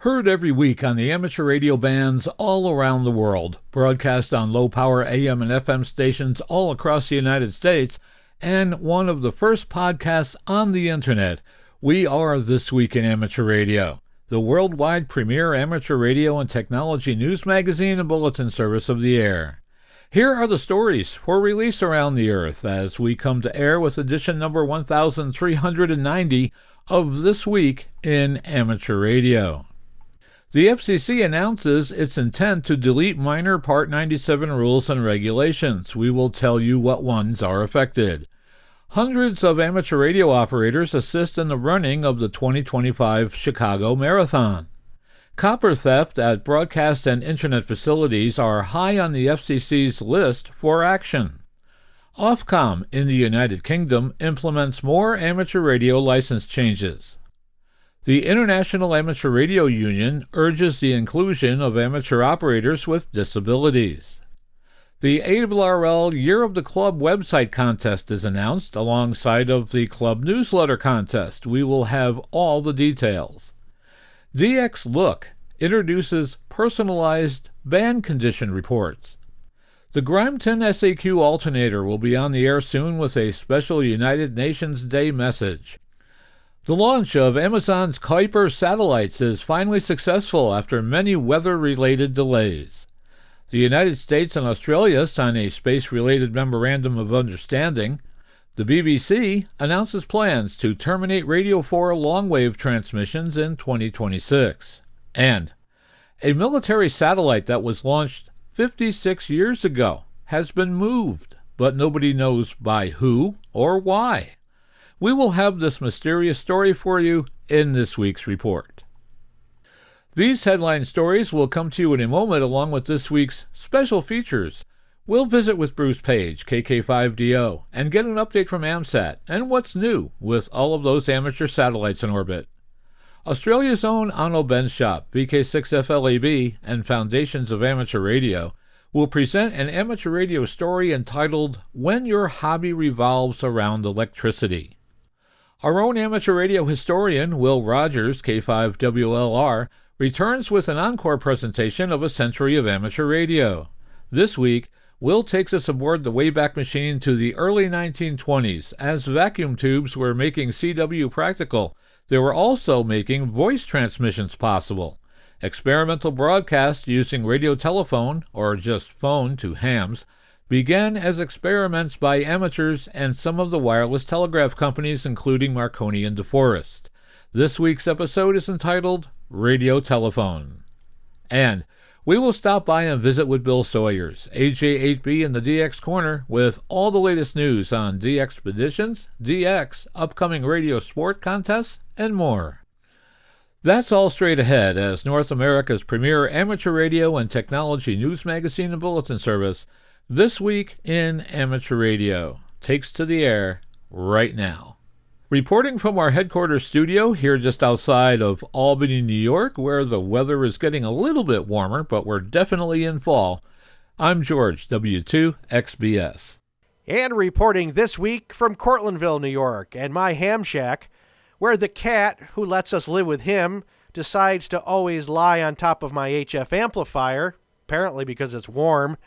Heard every week on the amateur radio bands all around the world, broadcast on low-power AM and FM stations all across the United States, and one of the first podcasts on the Internet. We are This Week in Amateur Radio, the worldwide premier amateur radio and technology news magazine and bulletin service of the air. Here are the stories for release around the Earth as we come to air with edition number 1390 of This Week in Amateur Radio. The FCC announces its intent to delete minor Part 97 rules and regulations. We will tell you what ones are affected. Hundreds of amateur radio operators assist in the running of the 2025 Chicago Marathon. Copper theft at broadcast and internet facilities are high on the FCC's list for action. Ofcom in the United Kingdom implements more amateur radio license changes. The International Amateur Radio Union urges the inclusion of amateur operators with disabilities. The ARRL Year of the Club website contest is announced alongside of the club newsletter contest. We will have all the details. DXLook introduces personalized band condition reports. The Grimeton SAQ alternator will be on the air soon with a special United Nations Day message. The launch of Amazon's Kuiper satellites is finally successful after many weather-related delays. The United States and Australia sign a space-related memorandum of understanding. The BBC announces plans to terminate Radio 4 long-wave transmissions in 2026. And a military satellite that was launched 56 years ago has been moved, but nobody knows by who or why. We will have this mysterious story for you in this week's report. These headline stories will come to you in a moment along with this week's special features. We'll visit with Bruce Page, KK5DO, and get an update from AMSAT and what's new with all of those amateur satellites in orbit. Australia's own Onno Ben Shop, VK6FLAB, and Foundations of Amateur Radio will present an amateur radio story entitled When Your Hobby Revolves Around Electricity. Our own amateur radio historian, Will Rogers, K5WLR, returns with an encore presentation of a century of amateur radio. This week, Will takes us aboard the Wayback Machine to the early 1920s. As vacuum tubes were making CW practical, they were also making voice transmissions possible. Experimental broadcast using radio telephone, or just phone to hams, began as experiments by amateurs and some of the wireless telegraph companies, including Marconi and DeForest. This week's episode is entitled Radio Telephone. And we will stop by and visit with Bill Sawyers, AJ8B in the DX Corner, with all the latest news on DXpeditions, DX, upcoming radio sport contests, and more. That's all straight ahead as North America's premier amateur radio and technology news magazine and bulletin service, This Week in Amateur Radio, takes to the air right now. Reporting from our headquarters studio here just outside of Albany, New York, where the weather is getting a little bit warmer, but we're definitely in fall, I'm George, W2XBS. And reporting this week from Cortlandville, New York, and my ham shack, where the cat who lets us live with him decides to always lie on top of my HF amplifier, apparently because it's warm.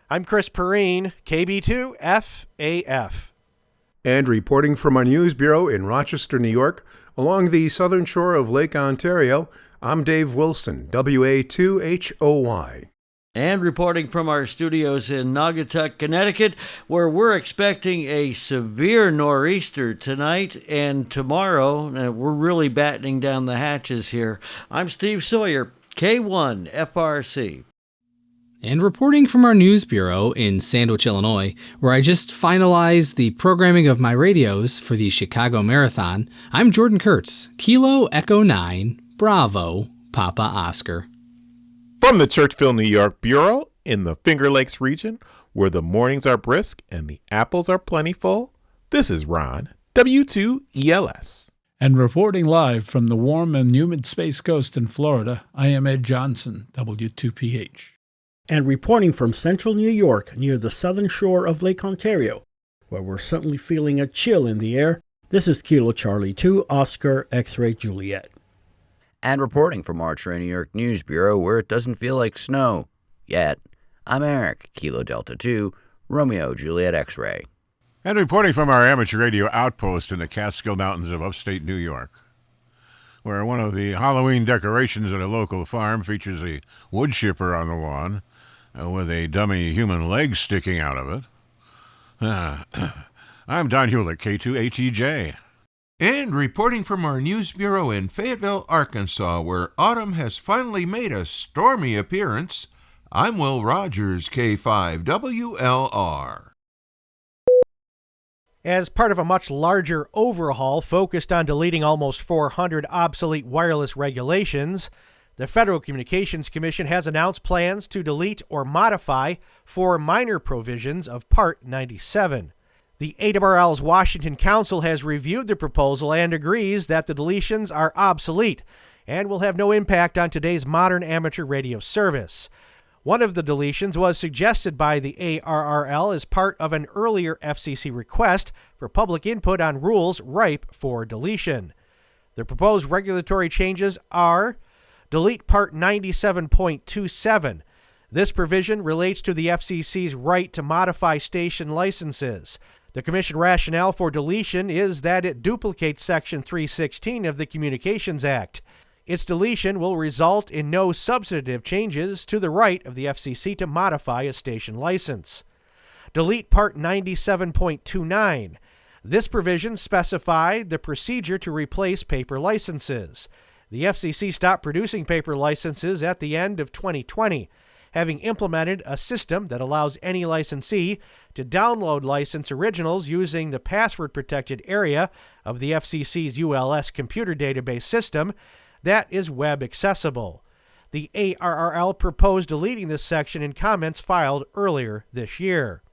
I'm Chris Perrine, KB2FAF. And reporting from our news bureau in Rochester, New York, along the southern shore of Lake Ontario, I'm Dave Wilson, WA2HOY. And reporting from our studios in Naugatuck, Connecticut, where we're expecting a severe nor'easter tonight and tomorrow. We're really battening down the hatches here. I'm Steve Sawyer, K1FRC. And reporting from our news bureau in Sandwich, Illinois, where I just finalized the programming of my radios for the Chicago Marathon, I'm Jordan Kurtz, Kilo Echo 9, Bravo, Papa Oscar. From the Churchville, New York Bureau in the Finger Lakes region, where the mornings are brisk and the apples are plentiful, this is Ron, W2ELS. And reporting live from the warm and humid Space Coast in Florida, I am Ed Johnson, W2PH. And reporting from central New York near the southern shore of Lake Ontario, where we're certainly feeling a chill in the air, this is Kilo Charlie 2, Oscar X-Ray Juliet. And reporting from our New York News Bureau, where it doesn't feel like snow yet, I'm Eric, Kilo Delta 2, Romeo Juliet X-Ray. And reporting from our amateur radio outpost in the Catskill Mountains of upstate New York, where one of the Halloween decorations at a local farm features a wood chipper on the lawn with a dummy human leg sticking out of it. I'm Don Hulick, K2HEJ. And reporting from our news bureau in Fayetteville, Arkansas, where autumn has finally made a stormy appearance, I'm Will Rogers, K5WLR. As part of a much larger overhaul focused on deleting almost 400 obsolete wireless regulations, the Federal Communications Commission has announced plans to delete or modify 4 minor provisions of Part 97. The ARRL's Washington Council has reviewed the proposal and agrees that the deletions are obsolete and will have no impact on today's modern amateur radio service. One of the deletions was suggested by the ARRL as part of an earlier FCC request for public input on rules ripe for deletion. The proposed regulatory changes are: delete Part 97.27. This provision relates to the FCC's right to modify station licenses. The Commission rationale for deletion is that it duplicates Section 316 of the Communications Act. Its deletion will result in no substantive changes to the right of the FCC to modify a station license. Delete Part 97.29. This provision specified the procedure to replace paper licenses. The FCC stopped producing paper licenses at the end of 2020, having implemented a system that allows any licensee to download license originals using the password-protected area of the FCC's ULS computer database system that is web accessible. The ARRL proposed deleting this section in comments filed earlier this year.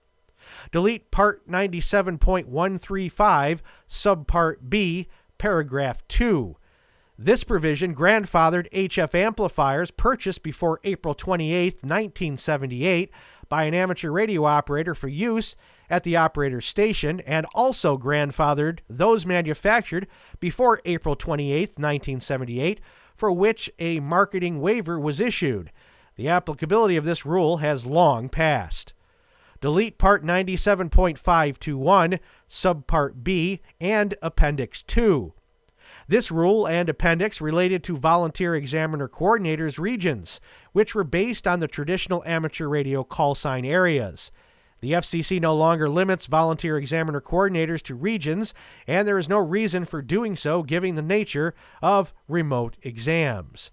Delete Part 97.135, Subpart B, Paragraph 2. This provision grandfathered HF amplifiers purchased before April 28, 1978 by an amateur radio operator for use at the operator's station, and also grandfathered those manufactured before April 28, 1978, for which a marketing waiver was issued. The applicability of this rule has long passed. Delete Part 97.521, Subpart B, and Appendix 2. This rule and appendix related to volunteer examiner coordinators regions, which were based on the traditional amateur radio call sign areas. The FCC no longer limits volunteer examiner coordinators to regions, and there is no reason for doing so given the nature of remote exams.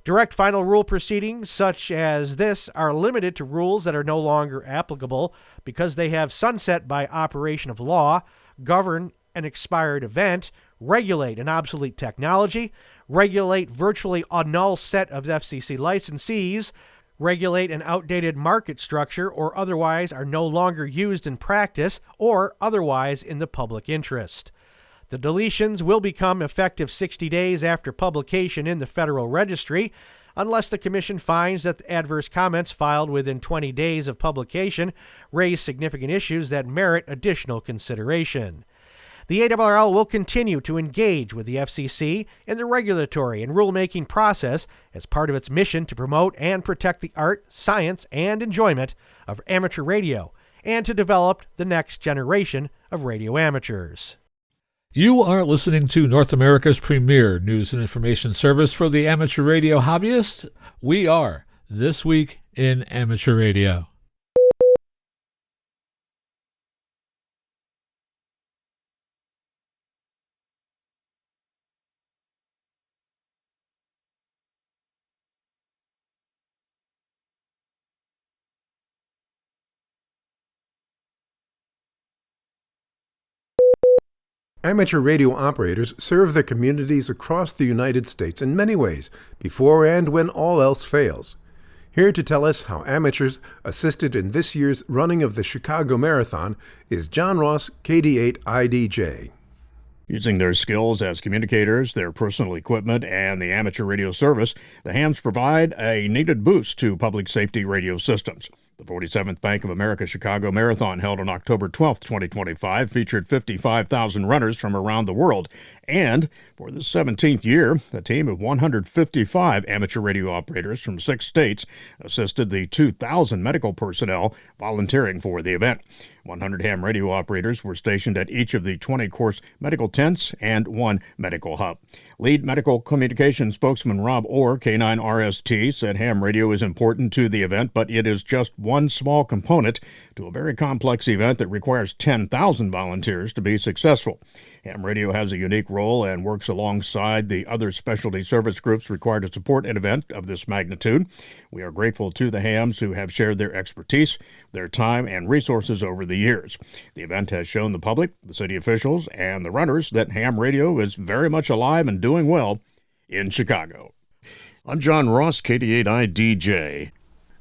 Direct final rule proceedings such as this are limited to rules that are no longer applicable because they have sunset by operation of law, govern an expired event, regulate an obsolete technology, regulate virtually a null set of FCC licensees, regulate an outdated market structure, or otherwise are no longer used in practice or otherwise in the public interest. The deletions will become effective 60 days after publication in the Federal Registry, unless the Commission finds that the adverse comments filed within 20 days of publication raise significant issues that merit additional consideration. The ARRL will continue to engage with the FCC in the regulatory and rulemaking process as part of its mission to promote and protect the art, science, and enjoyment of amateur radio and to develop the next generation of radio amateurs. You are listening to North America's premier news and information service for the amateur radio hobbyist. We are This Week in Amateur Radio. Amateur radio operators serve their communities across the United States in many ways, before and when all else fails. Here to tell us how amateurs assisted in this year's running of the Chicago Marathon is John Ross, KD8IDJ. Using their skills as communicators, their personal equipment, and the amateur radio service, the hams provide a needed boost to public safety radio systems. The 47th Bank of America Chicago Marathon, held on October 12, 2025, featured 55,000 runners from around the world And for the 17th year, a team of 155 amateur radio operators from 6 states assisted the 2,000 medical personnel volunteering for the event. 100 ham radio operators were stationed at each of the 20-course medical tents and 1 medical hub. Lead medical communications spokesman Rob Orr, K9RST, said ham radio is important to the event, but it is just one small component to a very complex event that requires 10,000 volunteers to be successful. Ham radio has a unique role and works alongside the other specialty service groups required to support an event of this magnitude. We are grateful to the hams who have shared their expertise, their time, and resources over the years. The event has shown the public, the city officials, and the runners that ham radio is very much alive and doing well in Chicago. I'm John Ross, KD8I-DJ.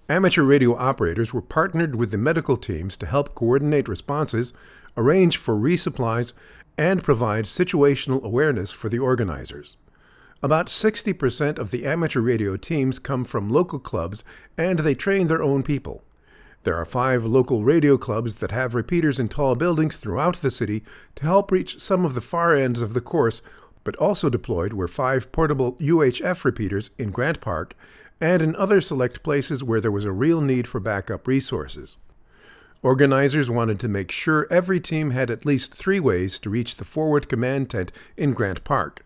Amateur radio operators were partnered with the medical teams to help coordinate responses, arrange for resupplies, and provide situational awareness for the organizers. About 60% of the amateur radio teams come from local clubs, and they train their own people. There are 5 local radio clubs that have repeaters in tall buildings throughout the city to help reach some of the far ends of the course, but also deployed were 5 portable UHF repeaters in Grant Park and in other select places where there was a real need for backup resources. Organizers wanted to make sure every team had at least 3 ways to reach the forward command tent in Grant Park.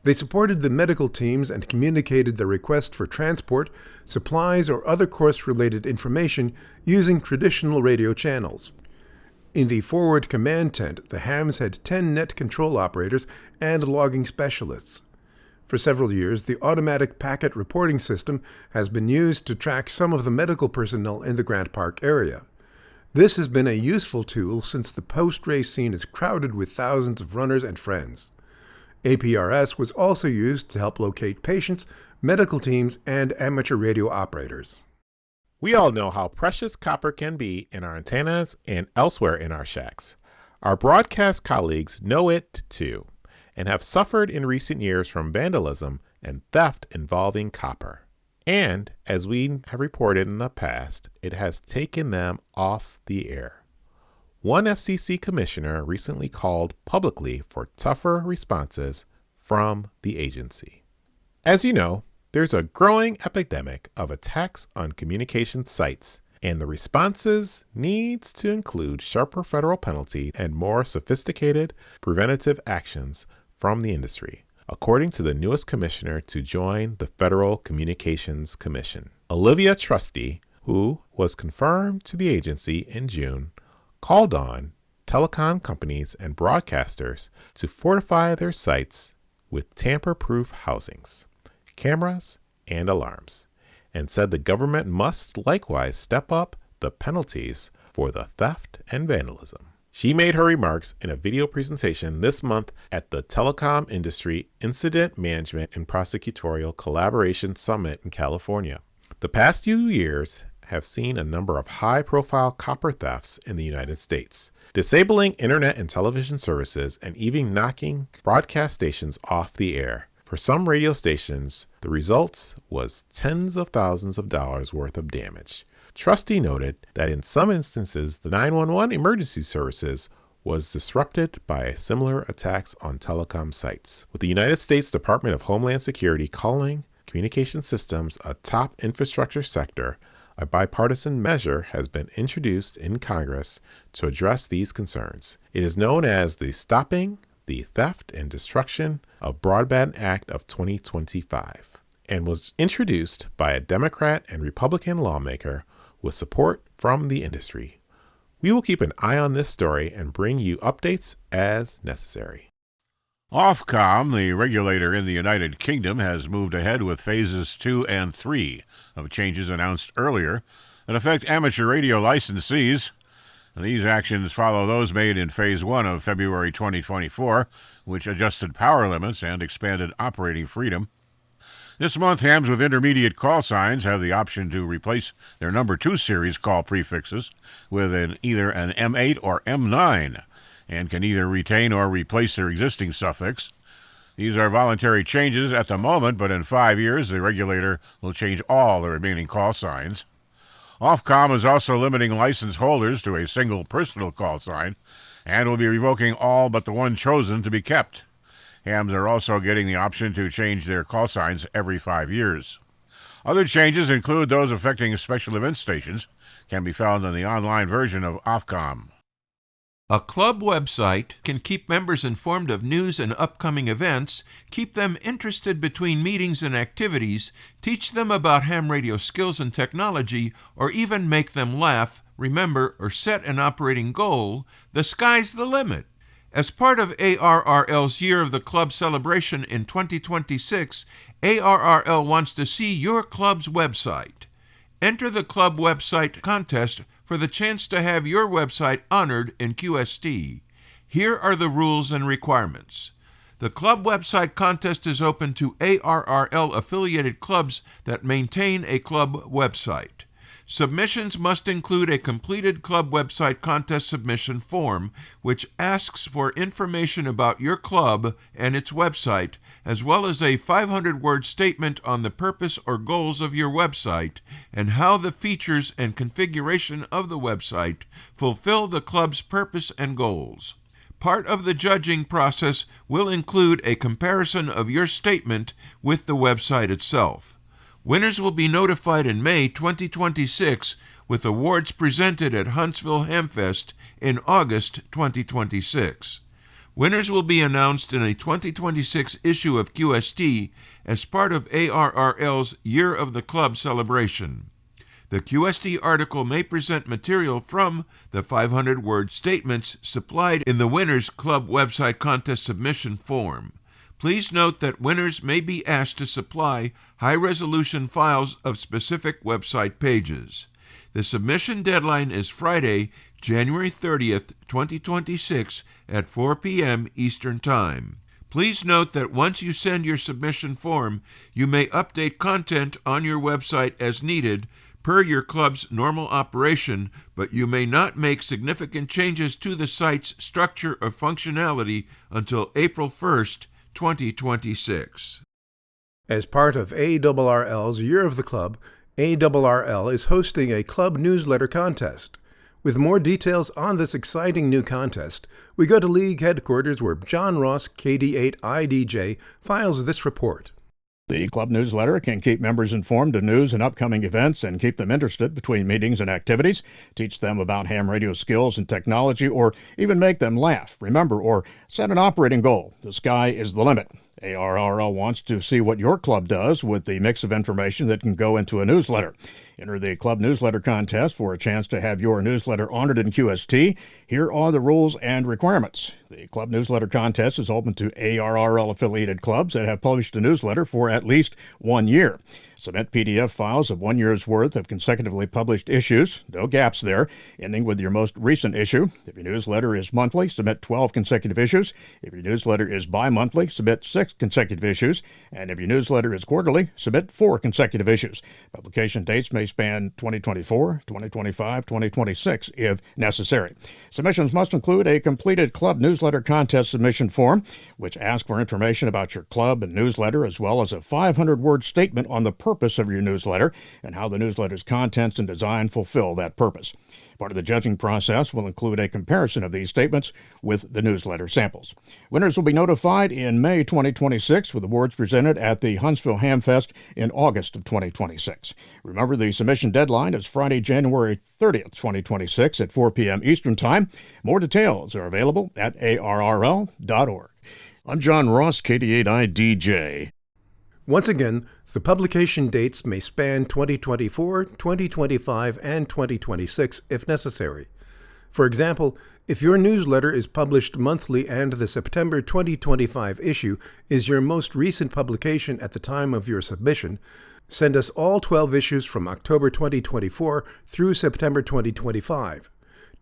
They supported the medical teams and communicated their request for transport, supplies, or other course-related information using traditional radio channels. In the forward command tent, the hams had 10 net control operators and logging specialists. For several years, the automatic packet reporting system has been used to track some of the medical personnel in the Grant Park area. This has been a useful tool since the post-race scene is crowded with thousands of runners and friends. APRS was also used to help locate patients, medical teams, and amateur radio operators. We all know how precious copper can be in our antennas and elsewhere in our shacks. Our broadcast colleagues know it too, and have suffered in recent years from vandalism and theft involving copper. And, as we have reported in the past, it has taken them off the air. One FCC commissioner recently called publicly for tougher responses from the agency. As you know, there's a growing epidemic of attacks on communication sites, and the responses needs to include sharper federal penalty and more sophisticated preventative actions from the industry, according to the newest commissioner to join the Federal Communications Commission. Olivia Trusty, who was confirmed to the agency in June, called on telecom companies and broadcasters to fortify their sites with tamper-proof housings, cameras, and alarms, and said the government must likewise step up the penalties for the theft and vandalism. She made her remarks in a video presentation this month at the Telecom Industry Incident Management and Prosecutorial Collaboration Summit in California. The past few years have seen a number of high-profile copper thefts in the United States, disabling internet and television services and even knocking broadcast stations off the air. For some radio stations, the results was tens of thousands of dollars worth of damage. Trusty noted that in some instances, the 911 emergency services was disrupted by similar attacks on telecom sites, with the United States Department of Homeland Security calling communication systems a top infrastructure sector. A bipartisan measure has been introduced in Congress to address these concerns. It is known as the Stopping the Theft and Destruction of Broadband Act of 2025 and was introduced by a Democrat and Republican lawmaker with support from the industry. We will keep an eye on this story and bring you updates as necessary. Ofcom, the regulator in the United Kingdom, has moved ahead with phases 2 and 3 of changes announced earlier that affect amateur radio licensees. These actions follow those made in Phase 1 of February 2024, which adjusted power limits and expanded operating freedom. This month, hams with intermediate call signs have the option to replace their number 2 series call prefixes with either an M8 or M9, and can either retain or replace their existing suffix. These are voluntary changes at the moment, but in 5 years, the regulator will change all the remaining call signs. Ofcom is also limiting license holders to a single personal call sign and will be revoking all but the one chosen to be kept. Hams are also getting the option to change their call signs every 5 years. Other changes include those affecting special event stations, can be found in the online version of Ofcom. A club website can keep members informed of news and upcoming events, keep them interested between meetings and activities, teach them about ham radio skills and technology, or even make them laugh, remember, or set an operating goal. The sky's the limit. As part of ARRL's Year of the Club celebration in 2026, ARRL wants to see your club's website. Enter the club website contest for the chance to have your website honored in QST. Here are the rules and requirements. The club website contest is open to ARRL-affiliated clubs that maintain a club website. Submissions must include a completed club website contest submission form, which asks for information about your club and its website, as well as a 500-word statement on the purpose or goals of your website and how the features and configuration of the website fulfill the club's purpose and goals. Part of the judging process will include a comparison of your statement with the website itself. Winners will be notified in May 2026, with awards presented at Huntsville Hamfest in August 2026. Winners will be announced in a 2026 issue of QST as part of ARRL's Year of the Club celebration. The QST article may present material from the 500-word statements supplied in the winner's club website contest submission form. Please note that winners may be asked to supply high-resolution files of specific website pages. The submission deadline is Friday, January 30th, 2026 at 4 p.m. Eastern Time. Please note that once you send your submission form, you may update content on your website as needed per your club's normal operation, but you may not make significant changes to the site's structure or functionality until April 1st, 2026. As part of ARRL's Year of the Club, ARRL is hosting a club newsletter contest. With more details on this exciting new contest, we go to League headquarters where John Ross, KD8IDJ, files this report. The club newsletter can keep members informed of news and upcoming events and keep them interested between meetings and activities, teach them about ham radio skills and technology, or even make them laugh, remember, or set an operating goal. The sky is the limit. ARRL wants to see what your club does with the mix of information that can go into a newsletter. Enter the club newsletter contest for a chance to have your newsletter honored in QST. Here are the rules and requirements. The club newsletter contest is open to ARRL-affiliated clubs that have published a newsletter for at least 1 year. Submit PDF files of 1 year's worth of consecutively published issues, no gaps there, ending with your most recent issue. If your newsletter is monthly, submit 12 consecutive issues. If your newsletter is bi-monthly, submit 6 consecutive issues. And if your newsletter is quarterly, submit 4 consecutive issues. Publication dates may span 2024, 2025, 2026 if necessary. Submissions must include a completed club newsletter contest submission form, which asks for information about your club and newsletter, as well as a 500-word statement on the purpose of your newsletter and how the newsletter's contents and design fulfill that purpose. Part of the judging process will include a comparison of these statements with the newsletter samples. Winners will be notified in May 2026 with awards presented at the Huntsville Hamfest in August of 2026. Remember, the submission deadline is Friday, January 30th, 2026 at 4 p.m. Eastern Time. More details are available at arrl.org. I'm John Ross, KD8IDJ. Once again, the publication dates may span 2024, 2025, and 2026 if necessary. For example, if your newsletter is published monthly and the September 2025 issue is your most recent publication at the time of your submission, send us all 12 issues from October 2024 through September 2025.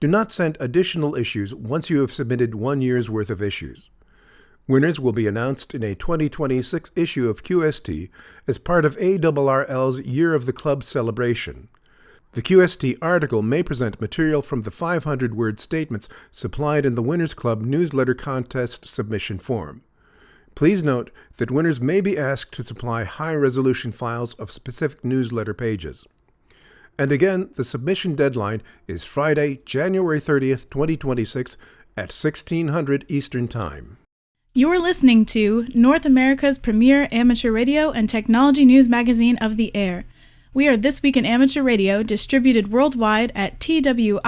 Do not send additional issues once you have submitted 1 year's worth of issues. Winners will be announced in a 2026 issue of QST as part of ARRL's Year of the Club celebration. The QST article may present material from the 500-word statements supplied in the Winners Club newsletter contest submission form. Please note that winners may be asked to supply high-resolution files of specific newsletter pages. And again, the submission deadline is Friday, January 30th, 2026 at 1600 Eastern Time. You're listening to North America's premier amateur radio and technology news magazine of the air. We are This Week in Amateur Radio, distributed worldwide at twiar.net.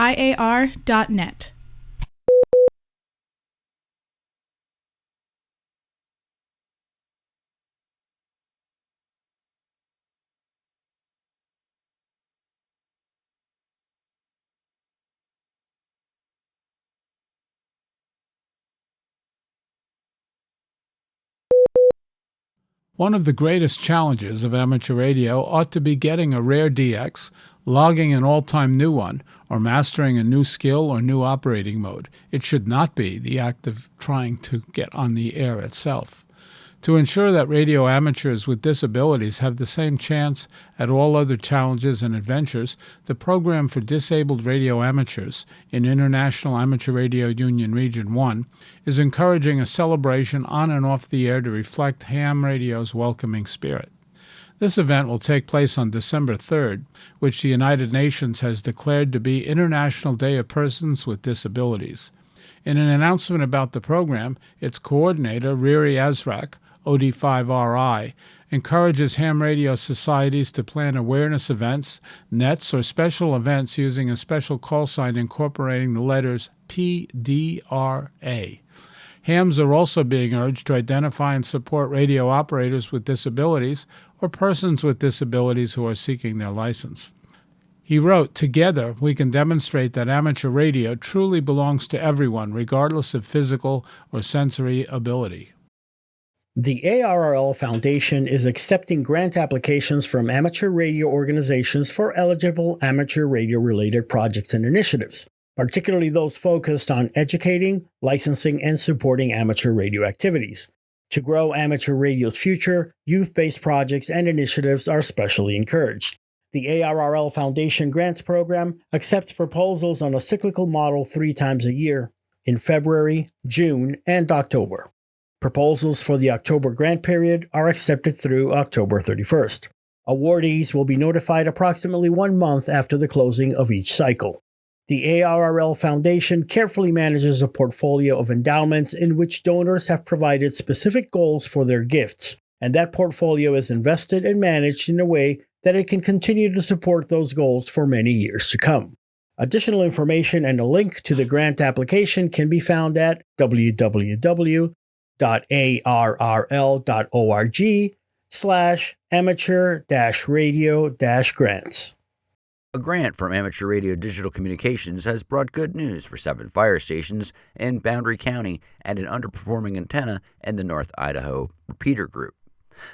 One of the greatest challenges of amateur radio ought to be getting a rare DX, logging an all-time new one, or mastering a new skill or new operating mode. It should not be the act of trying to get on the air itself. To ensure that radio amateurs with disabilities have the same chance at all other challenges and adventures, the Program for Disabled Radio Amateurs in International Amateur Radio Union Region 1 is encouraging a celebration on and off the air to reflect ham radio's welcoming spirit. This event will take place on December 3rd, which the United Nations has declared to be International Day of Persons with Disabilities. In an announcement about the program, its coordinator, Riri Azrak, OD5RI, encourages ham radio societies to plan awareness events, nets, or special events using a special call sign incorporating the letters PDRA. Hams are also being urged to identify and support radio operators with disabilities or persons with disabilities who are seeking their license. He wrote, "Together, we can demonstrate that amateur radio truly belongs to everyone, regardless of physical or sensory ability." The ARRL Foundation is accepting grant applications from amateur radio organizations for eligible amateur radio-related projects and initiatives, particularly those focused on educating, licensing, and supporting amateur radio activities. To grow amateur radio's future, youth-based projects and initiatives are specially encouraged. The ARRL Foundation Grants Program accepts proposals on a cyclical model 3 times a year, in February, June, and October. Proposals for the October grant period are accepted through October 31st. Awardees will be notified approximately 1 month after the closing of each cycle. The ARRL Foundation carefully manages a portfolio of endowments in which donors have provided specific goals for their gifts, and that portfolio is invested and managed in a way that it can continue to support those goals for many years to come. Additional information and a link to the grant application can be found at www.arrl.org/amateur-radio-grants. A grant from Amateur Radio Digital Communications has brought good news for 7 fire stations in Boundary County and an underperforming antenna in the North Idaho repeater group.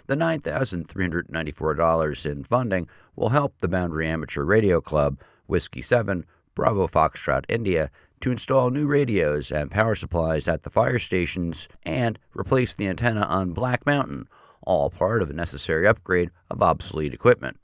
The $9,394 in funding will help the Boundary Amateur Radio Club, Whiskey 7, Bravo Foxtrot India, to install new radios and power supplies at the fire stations and replace the antenna on Black Mountain, all part of a necessary upgrade of obsolete equipment.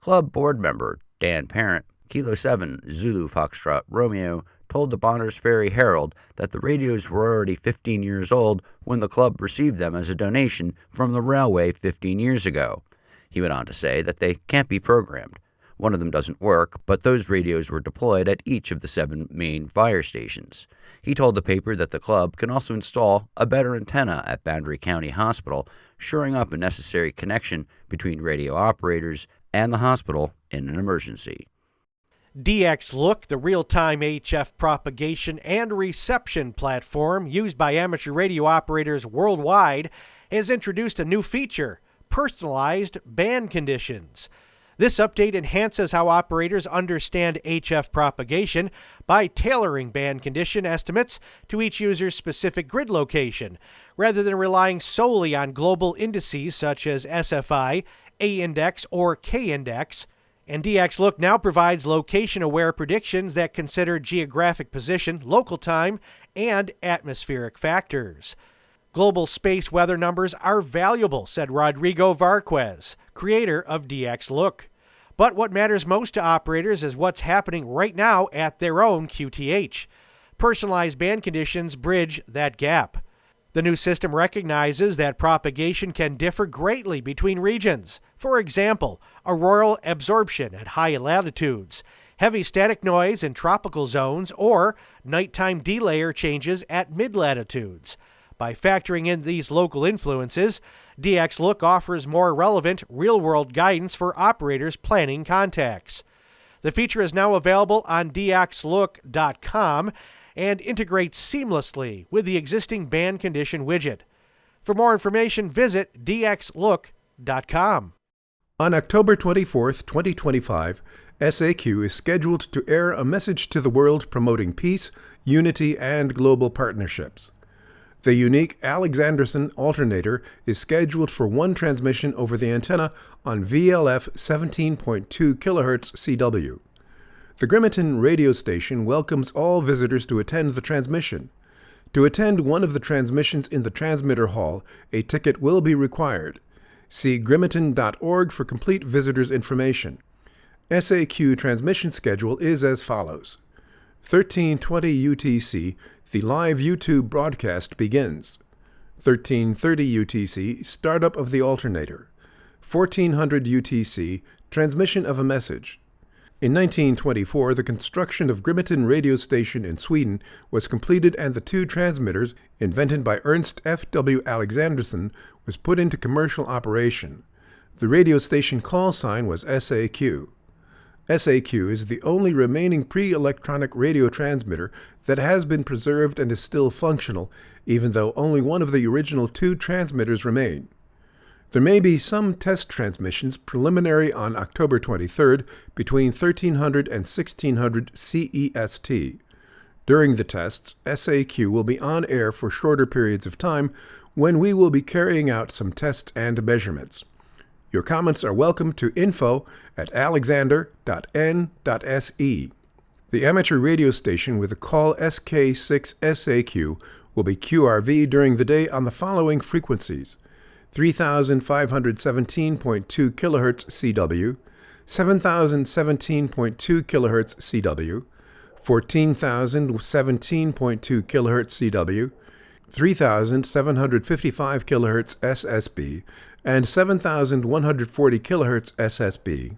Club board member Dan Parent, Kilo 7 Zulu Foxtrot Romeo, told the Bonners Ferry Herald that the radios were already 15 years old when the club received them as a donation from the railway 15 years ago. He went on to say that they can't be programmed. One of them doesn't work, but those radios were deployed at each of the 7 main fire stations. He told the paper that the club can also install a better antenna at Boundary County Hospital, shoring up a necessary connection between radio operators and the hospital in an emergency. DXLook, the real-time HF propagation and reception platform used by amateur radio operators worldwide, has introduced a new feature, personalized band conditions. This update enhances how operators understand HF propagation by tailoring band condition estimates to each user's specific grid location, rather than relying solely on global indices such as SFI, A-index, or K-index. And DXLook now provides location-aware predictions that consider geographic position, local time, and atmospheric factors. Global space weather numbers are valuable, said Rodrigo Varquez, creator of DXLook. But what matters most to operators is what's happening right now at their own QTH. Personalized band conditions bridge that gap. The new system recognizes that propagation can differ greatly between regions. For example, auroral absorption at high latitudes, heavy static noise in tropical zones, or nighttime delayer changes at mid-latitudes. By factoring in these local influences, DXLook offers more relevant, real-world guidance for operators planning contacts. The feature is now available on DXLook.com and integrates seamlessly with the existing band condition widget. For more information, visit DXLook.com. On October 24, 2025, SAQ is scheduled to air a message to the world promoting peace, unity, and global partnerships. The unique Alexanderson alternator is scheduled for one transmission over the antenna on VLF 17.2 kHz CW. The Grimeton radio station welcomes all visitors to attend the transmission. To attend one of the transmissions in the transmitter hall, a ticket will be required. See grimeton.org for complete visitors information. SAQ transmission schedule is as follows. 1320 UTC, the live YouTube broadcast begins. 1330 UTC, startup of the alternator. 1400 UTC, transmission of a message. In 1924, the construction of Grimeton radio station in Sweden was completed and the two transmitters, invented by Ernst F. W. Alexanderson, was put into commercial operation. The radio station call sign was SAQ. SAQ is the only remaining pre-electronic radio transmitter that has been preserved and is still functional, even though only one of the original two transmitters remain. There may be some test transmissions preliminary on October 23rd between 1300 and 1600 CEST. During the tests, SAQ will be on air for shorter periods of time when we will be carrying out some tests and measurements. Your comments are welcome to info@alexander.n.se. The amateur radio station with the call SK6SAQ will be QRV during the day on the following frequencies: 3517.2 kHz CW, 7017.2 kHz CW, 14017.2 kHz CW, 3755 kHz SSB, and 7140 kHz SSB.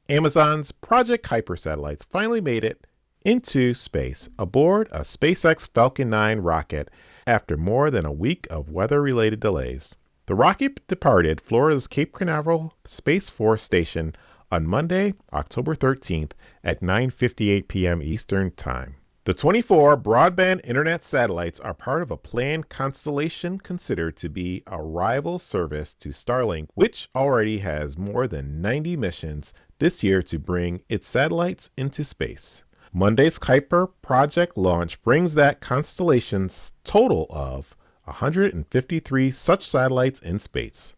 Amazon's Project Kuiper satellites finally made it into space aboard a SpaceX Falcon 9 rocket after more than a week of weather-related delays. The rocket departed Florida's Cape Canaveral Space Force Station on Monday, October 13th at 9:58 p.m. Eastern Time. The 24 broadband internet satellites are part of a planned constellation considered to be a rival service to Starlink, which already has more than 90 missions this year to bring its satellites into space. Monday's Kuiper project launch brings that constellation's total of 153 such satellites in space.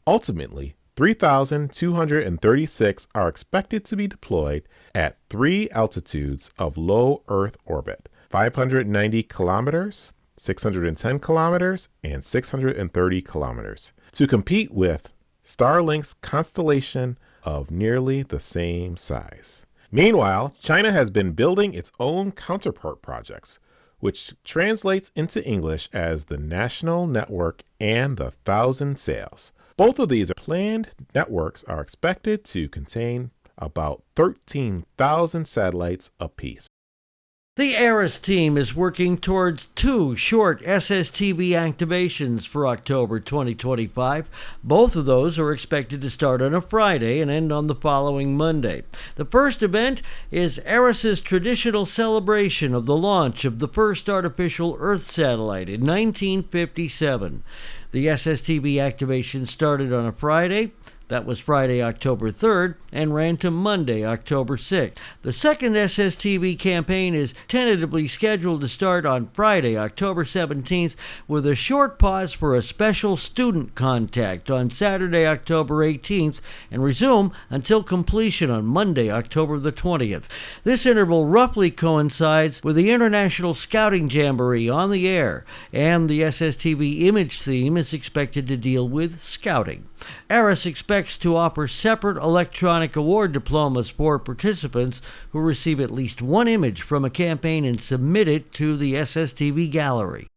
Ultimately, 3,236 are expected to be deployed at three altitudes of low Earth orbit: 590 kilometers, 610 kilometers, and 630 kilometers, to compete with Starlink's constellation of nearly the same size. Meanwhile, China has been building its own counterpart projects, which translates into English as the National Network and the Thousand Sails. Both of these planned networks are expected to contain about 13,000 satellites apiece. The ARIS team is working towards two short SSTB activations for October 2025. Both of those are expected to start on a Friday and end on the following Monday. The first event is ARIS's traditional celebration of the launch of the first artificial Earth satellite in 1957. The SSTB activation started on a Friday. That was Friday, October 3rd, and ran to Monday, October 6th. The second SSTB campaign is tentatively scheduled to start on Friday, October 17th, with a short pause for a special student contact on Saturday, October 18th, and resume until completion on Monday, October the 20th. This interval roughly coincides with the International Scouting Jamboree on the air, and the SSTB image theme is expected to deal with scouting. ARIS expects to offer separate electronic award diplomas for participants who receive at least one image from a campaign and submit it to the SSTB gallery.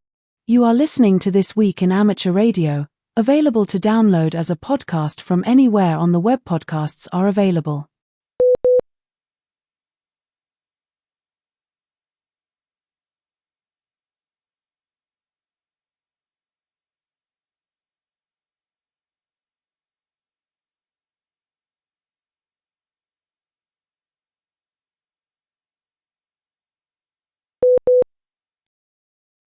You are listening to This Week in Amateur Radio, available to download as a podcast from anywhere on the web podcasts are available.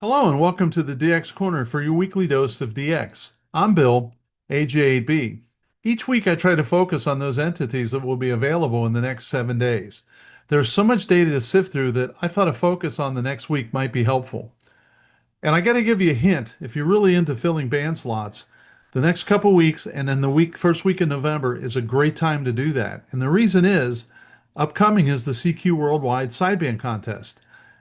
Hello and welcome to the DX Corner for your weekly dose of DX. I'm Bill, AJ8B. Each week I try to focus on those entities that will be available in the next 7 days. There's so much data to sift through that I thought a focus on the next week might be helpful. And I got to give you a hint, if you're really into filling band slots, the next couple weeks and then first week in November is a great time to do that. And the reason is, upcoming is the CQ Worldwide Sideband Contest.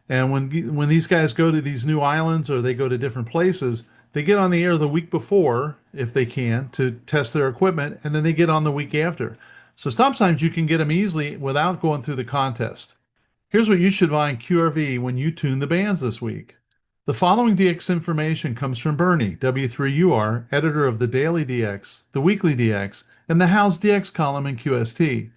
And when these guys go to these new islands or they go to different places, they get on the air the week before, if they can, to test their equipment, and then they get on the week after. So sometimes you can get them easily without going through the contest. Here's what you should find QRV when you tune the bands this week. The following DX information comes from Bernie, W3UR, editor of the Daily DX, the Weekly DX, and the How's DX column in QST.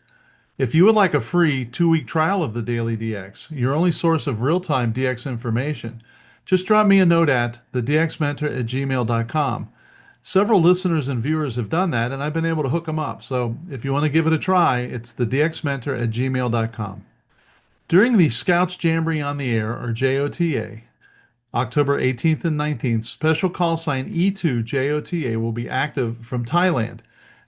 If you would like a free 2-week trial of the Daily DX, your only source of real-time DX information, just drop me a note at thedxmentor@gmail.com. Several listeners and viewers have done that, and I've been able to hook them up. So if you want to give it a try, it's thedxmentor@gmail.com. During the Scouts Jamboree on the Air, or JOTA, October 18th and 19th, special call sign E2 JOTA will be active from Thailand.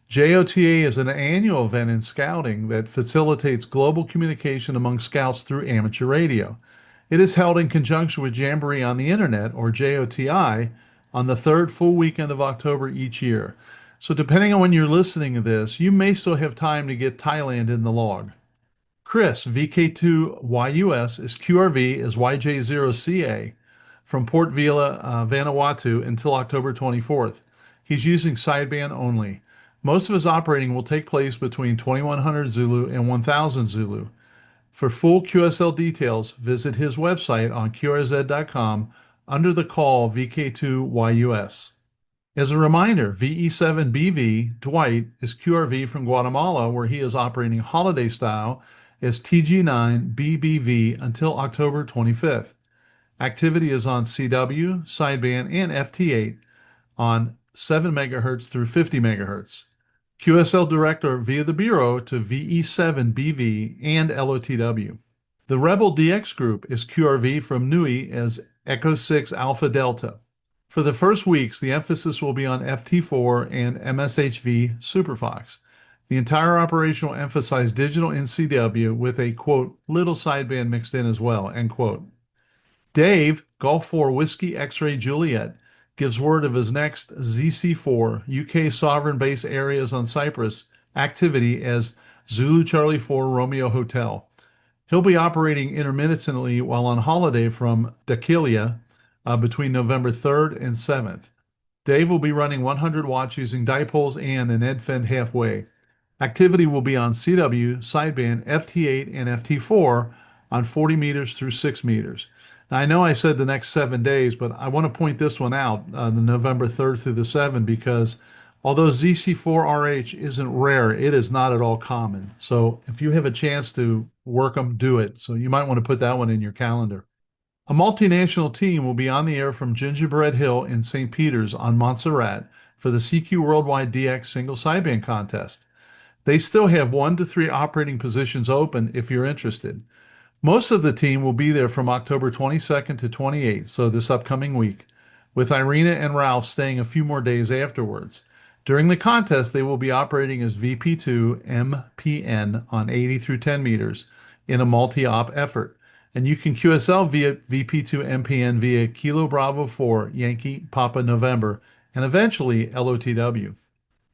JOTA is an annual event in scouting that facilitates global communication among scouts through amateur radio. It is held in conjunction with Jamboree on the Internet, or JOTI, on the third full weekend of October each year. So depending on when you're listening to this, you may still have time to get Thailand in the log. Chris, VK2YUS, is QRV as YJ0CA from Port Vila, Vanuatu until October 24th. He's using sideband only. Most of his operating will take place between 2100 Zulu and 1000 Zulu. For full QSL details, visit his website on QRZ.com under the call VK2YUS. As a reminder, VE7BV Dwight is QRV from Guatemala, where he is operating holiday style as TG9BBV until October 25th. Activity is on CW, sideband, and FT8 on 7 MHz through 50 MHz. QSL Director via the Bureau to VE7BV and LOTW. The Rebel DX Group is QRV from NUI as Echo 6 Alpha Delta. For the first weeks, the emphasis will be on FT4 and MSHV Superfox. The entire operation will emphasize digital in CW with a, quote, little sideband mixed in as well, end quote. Dave, Golf 4 Whiskey X-Ray Juliet, gives word of his next ZC4 UK Sovereign Base Areas on Cyprus activity as Zulu Charlie 4 Romeo Hotel. He'll be operating intermittently while on holiday from Dakilia between November 3rd and 7th. Dave will be running 100 watts using dipoles and an EdFend halfway. Activity will be on CW, sideband, FT8, and FT4 on 40 meters through 6 meters. Now, I know I said the next 7 days, but I want to point this one out, the November 3rd through the 7th, because although ZC4RH isn't rare, it is not at all common. So if you have a chance to work them, do it. So you might want to put that one in your calendar. A multinational team will be on the air from Gingerbread Hill in St. Peter's on Montserrat for the CQ Worldwide DX Single Sideband Contest. They still have 1 to 3 operating positions open if you're interested. Most of the team will be there from October 22nd to 28th, so this upcoming week, with Irina and Ralph staying a few more days afterwards. During the contest, they will be operating as VP2 MPN on 80 through 10 meters in a multi-op effort. And you can QSL via VP2 MPN via Kilo Bravo 4 Yankee Papa November and eventually LOTW.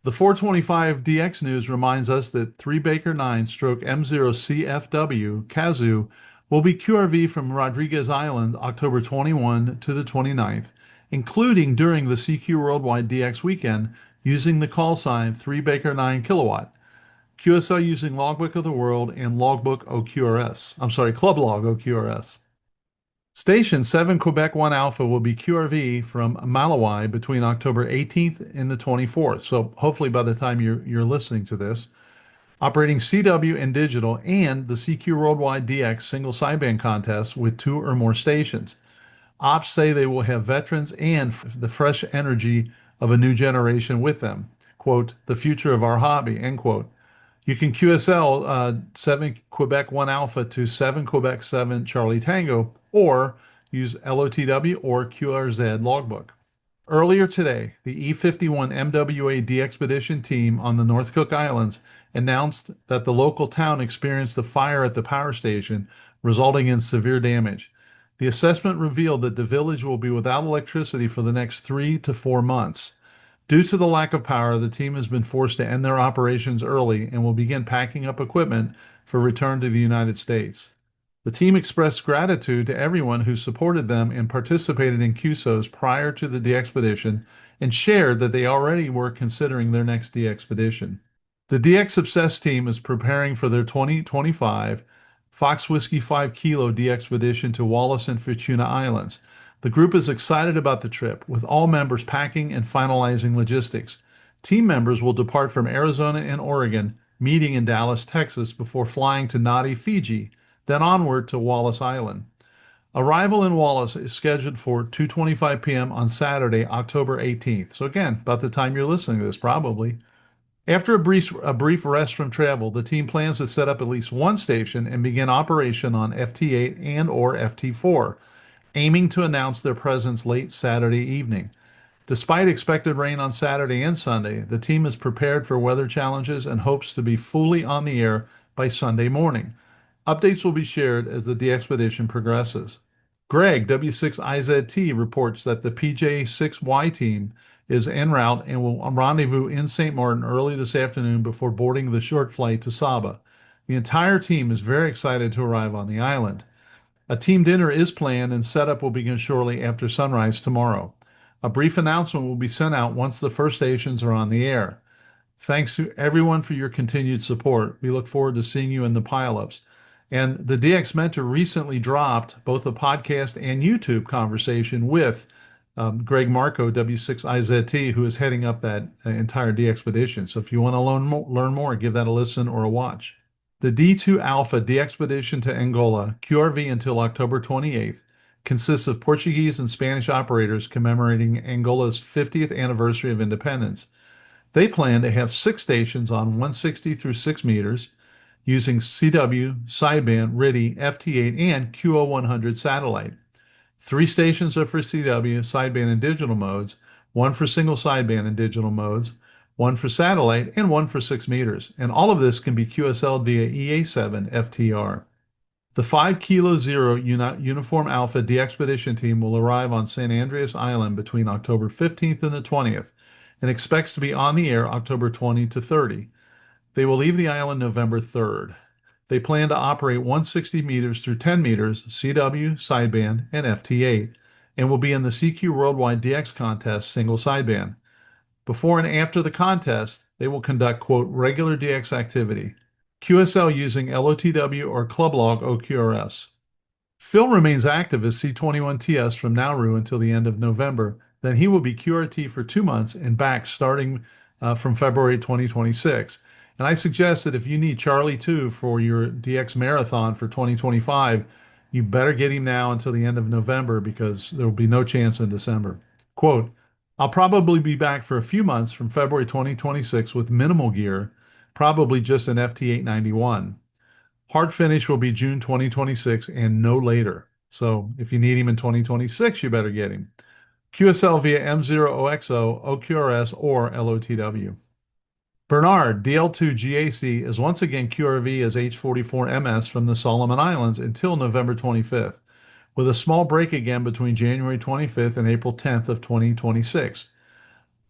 The 425 DX News reminds us that 3 Baker 9 stroke M0CFW Kazoo will be QRV from Rodriguez Island October 21 to the 29th, including during the CQ Worldwide DX weekend using the call sign 3 Baker 9 kilowatt. QSL using Logbook of the World and Logbook OQRS. Club Log OQRS. Station 7 Quebec 1 Alpha will be QRV from Malawi between October 18th and the 24th. So hopefully by the time you're listening to this, operating CW and digital and the CQ Worldwide DX single sideband contest with 2 or more stations. Ops say they will have veterans and the fresh energy of a new generation with them. Quote, the future of our hobby, end quote. You can QSL 7 Quebec 1 Alpha to 7 Quebec 7 Charlie Tango, or use LOTW or QRZ logbook. Earlier today, the E-51 MWA DXpedition team on the North Cook Islands announced that the local town experienced a fire at the power station, resulting in severe damage. The assessment revealed that the village will be without electricity for the next 3 to 4 months. Due to the lack of power, the team has been forced to end their operations early and will begin packing up equipment for return to the United States. The team expressed gratitude to everyone who supported them and participated in QSOs prior to the DXpedition and shared that they already were considering their next DXpedition. The DX Obsessed team is preparing for their 2025 Fox Whiskey 5 Kilo DXpedition to Wallis and Futuna Islands. The group is excited about the trip, with all members packing and finalizing logistics. Team members will depart from Arizona and Oregon, meeting in Dallas, Texas, before flying to Nadi, Fiji, then onward to Wallis Island. Arrival in Wallis is scheduled for 2:25 p.m. on Saturday, October 18th. So again, about the time you're listening to this, probably. After a brief rest from travel, the team plans to set up at least one station and begin operation on FT8 and or FT4, aiming to announce their presence late Saturday evening. Despite expected rain on Saturday and Sunday, the team is prepared for weather challenges and hopes to be fully on the air by Sunday morning. Updates will be shared as the DXpedition progresses. Greg, W6IZT, reports that the PJ6Y team is en route and will rendezvous in St. Martin early this afternoon before boarding the short flight to Saba. The entire team is very excited to arrive on the island. A team dinner is planned and setup will begin shortly after sunrise tomorrow. A brief announcement will be sent out once the first stations are on the air. Thanks to everyone for your continued support. We look forward to seeing you in the pileups. And the DX Mentor recently dropped both a podcast and YouTube conversation with Greg Marco, W6IZT, who is heading up that entire DXpedition. So if you want to learn more, give that a listen or a watch. The D2 Alpha DXpedition to Angola, QRV until October 28th, consists of Portuguese and Spanish operators commemorating Angola's 50th anniversary of independence. They plan to have 6 stations on 160 through 6 meters, using CW, sideband, RTTY, FT8, and QO100 satellite. 3 stations are for CW, sideband, and digital modes, 1 for single sideband and digital modes, 1 for satellite, and 1 for 6 meters. And all of this can be QSL'd via EA7 FTR. The 5 Kilo Zero Uniform Alpha DXpedition team will arrive on St. Andreas Island between October 15th and the 20th, and expects to be on the air October 20 to 30. They will leave the island November 3rd. They plan to operate 160 meters through 10 meters, CW, sideband, and FT8, and will be in the CQ Worldwide DX Contest single sideband. Before and after the contest, they will conduct, quote, regular DX activity, QSL using LOTW or Clublog OQRS. Phil remains active as C21TS from Nauru until the end of November. Then he will be QRT for 2 months and back starting from February 2026. And I suggest that if you need Charlie 2 for your DX marathon for 2025, you better get him now until the end of November because there will be no chance in December. Quote, I'll probably be back for a few months from February 2026 with minimal gear, probably just an FT891. Hard finish will be June 2026 and no later. So if you need him in 2026, you better get him. QSL via M0OXO, OQRS, or LOTW. Bernard, DL2GAC, is once again QRV as H44MS from the Solomon Islands until November 25th, with a small break again between January 25th and April 10th of 2026.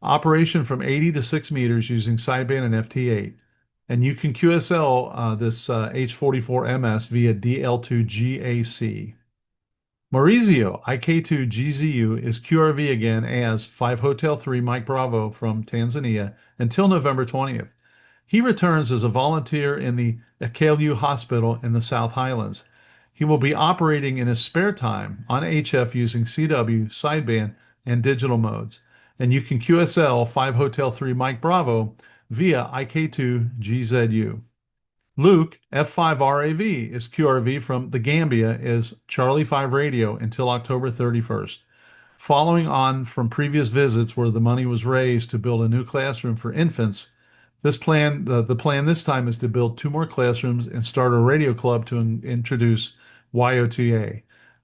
Operation from 80 to 6 meters using sideband and FT8. And you can QSL this H44MS via DL2GAC. Maurizio, IK2GZU, is QRV again as 5 Hotel 3 Mike Bravo from Tanzania until November 20th. He returns as a volunteer in the Akelu Hospital in the South Highlands. He will be operating in his spare time on HF using CW, sideband, and digital modes. And you can QSL 5 Hotel 3 Mike Bravo via IK2GZU. Luke, F5RAV, is QRV from the Gambia as Charlie 5 Radio until October 31st. Following on from previous visits where the money was raised to build a new classroom for infants, the plan this time is to build 2 more classrooms and start a radio club to introduce YOTA.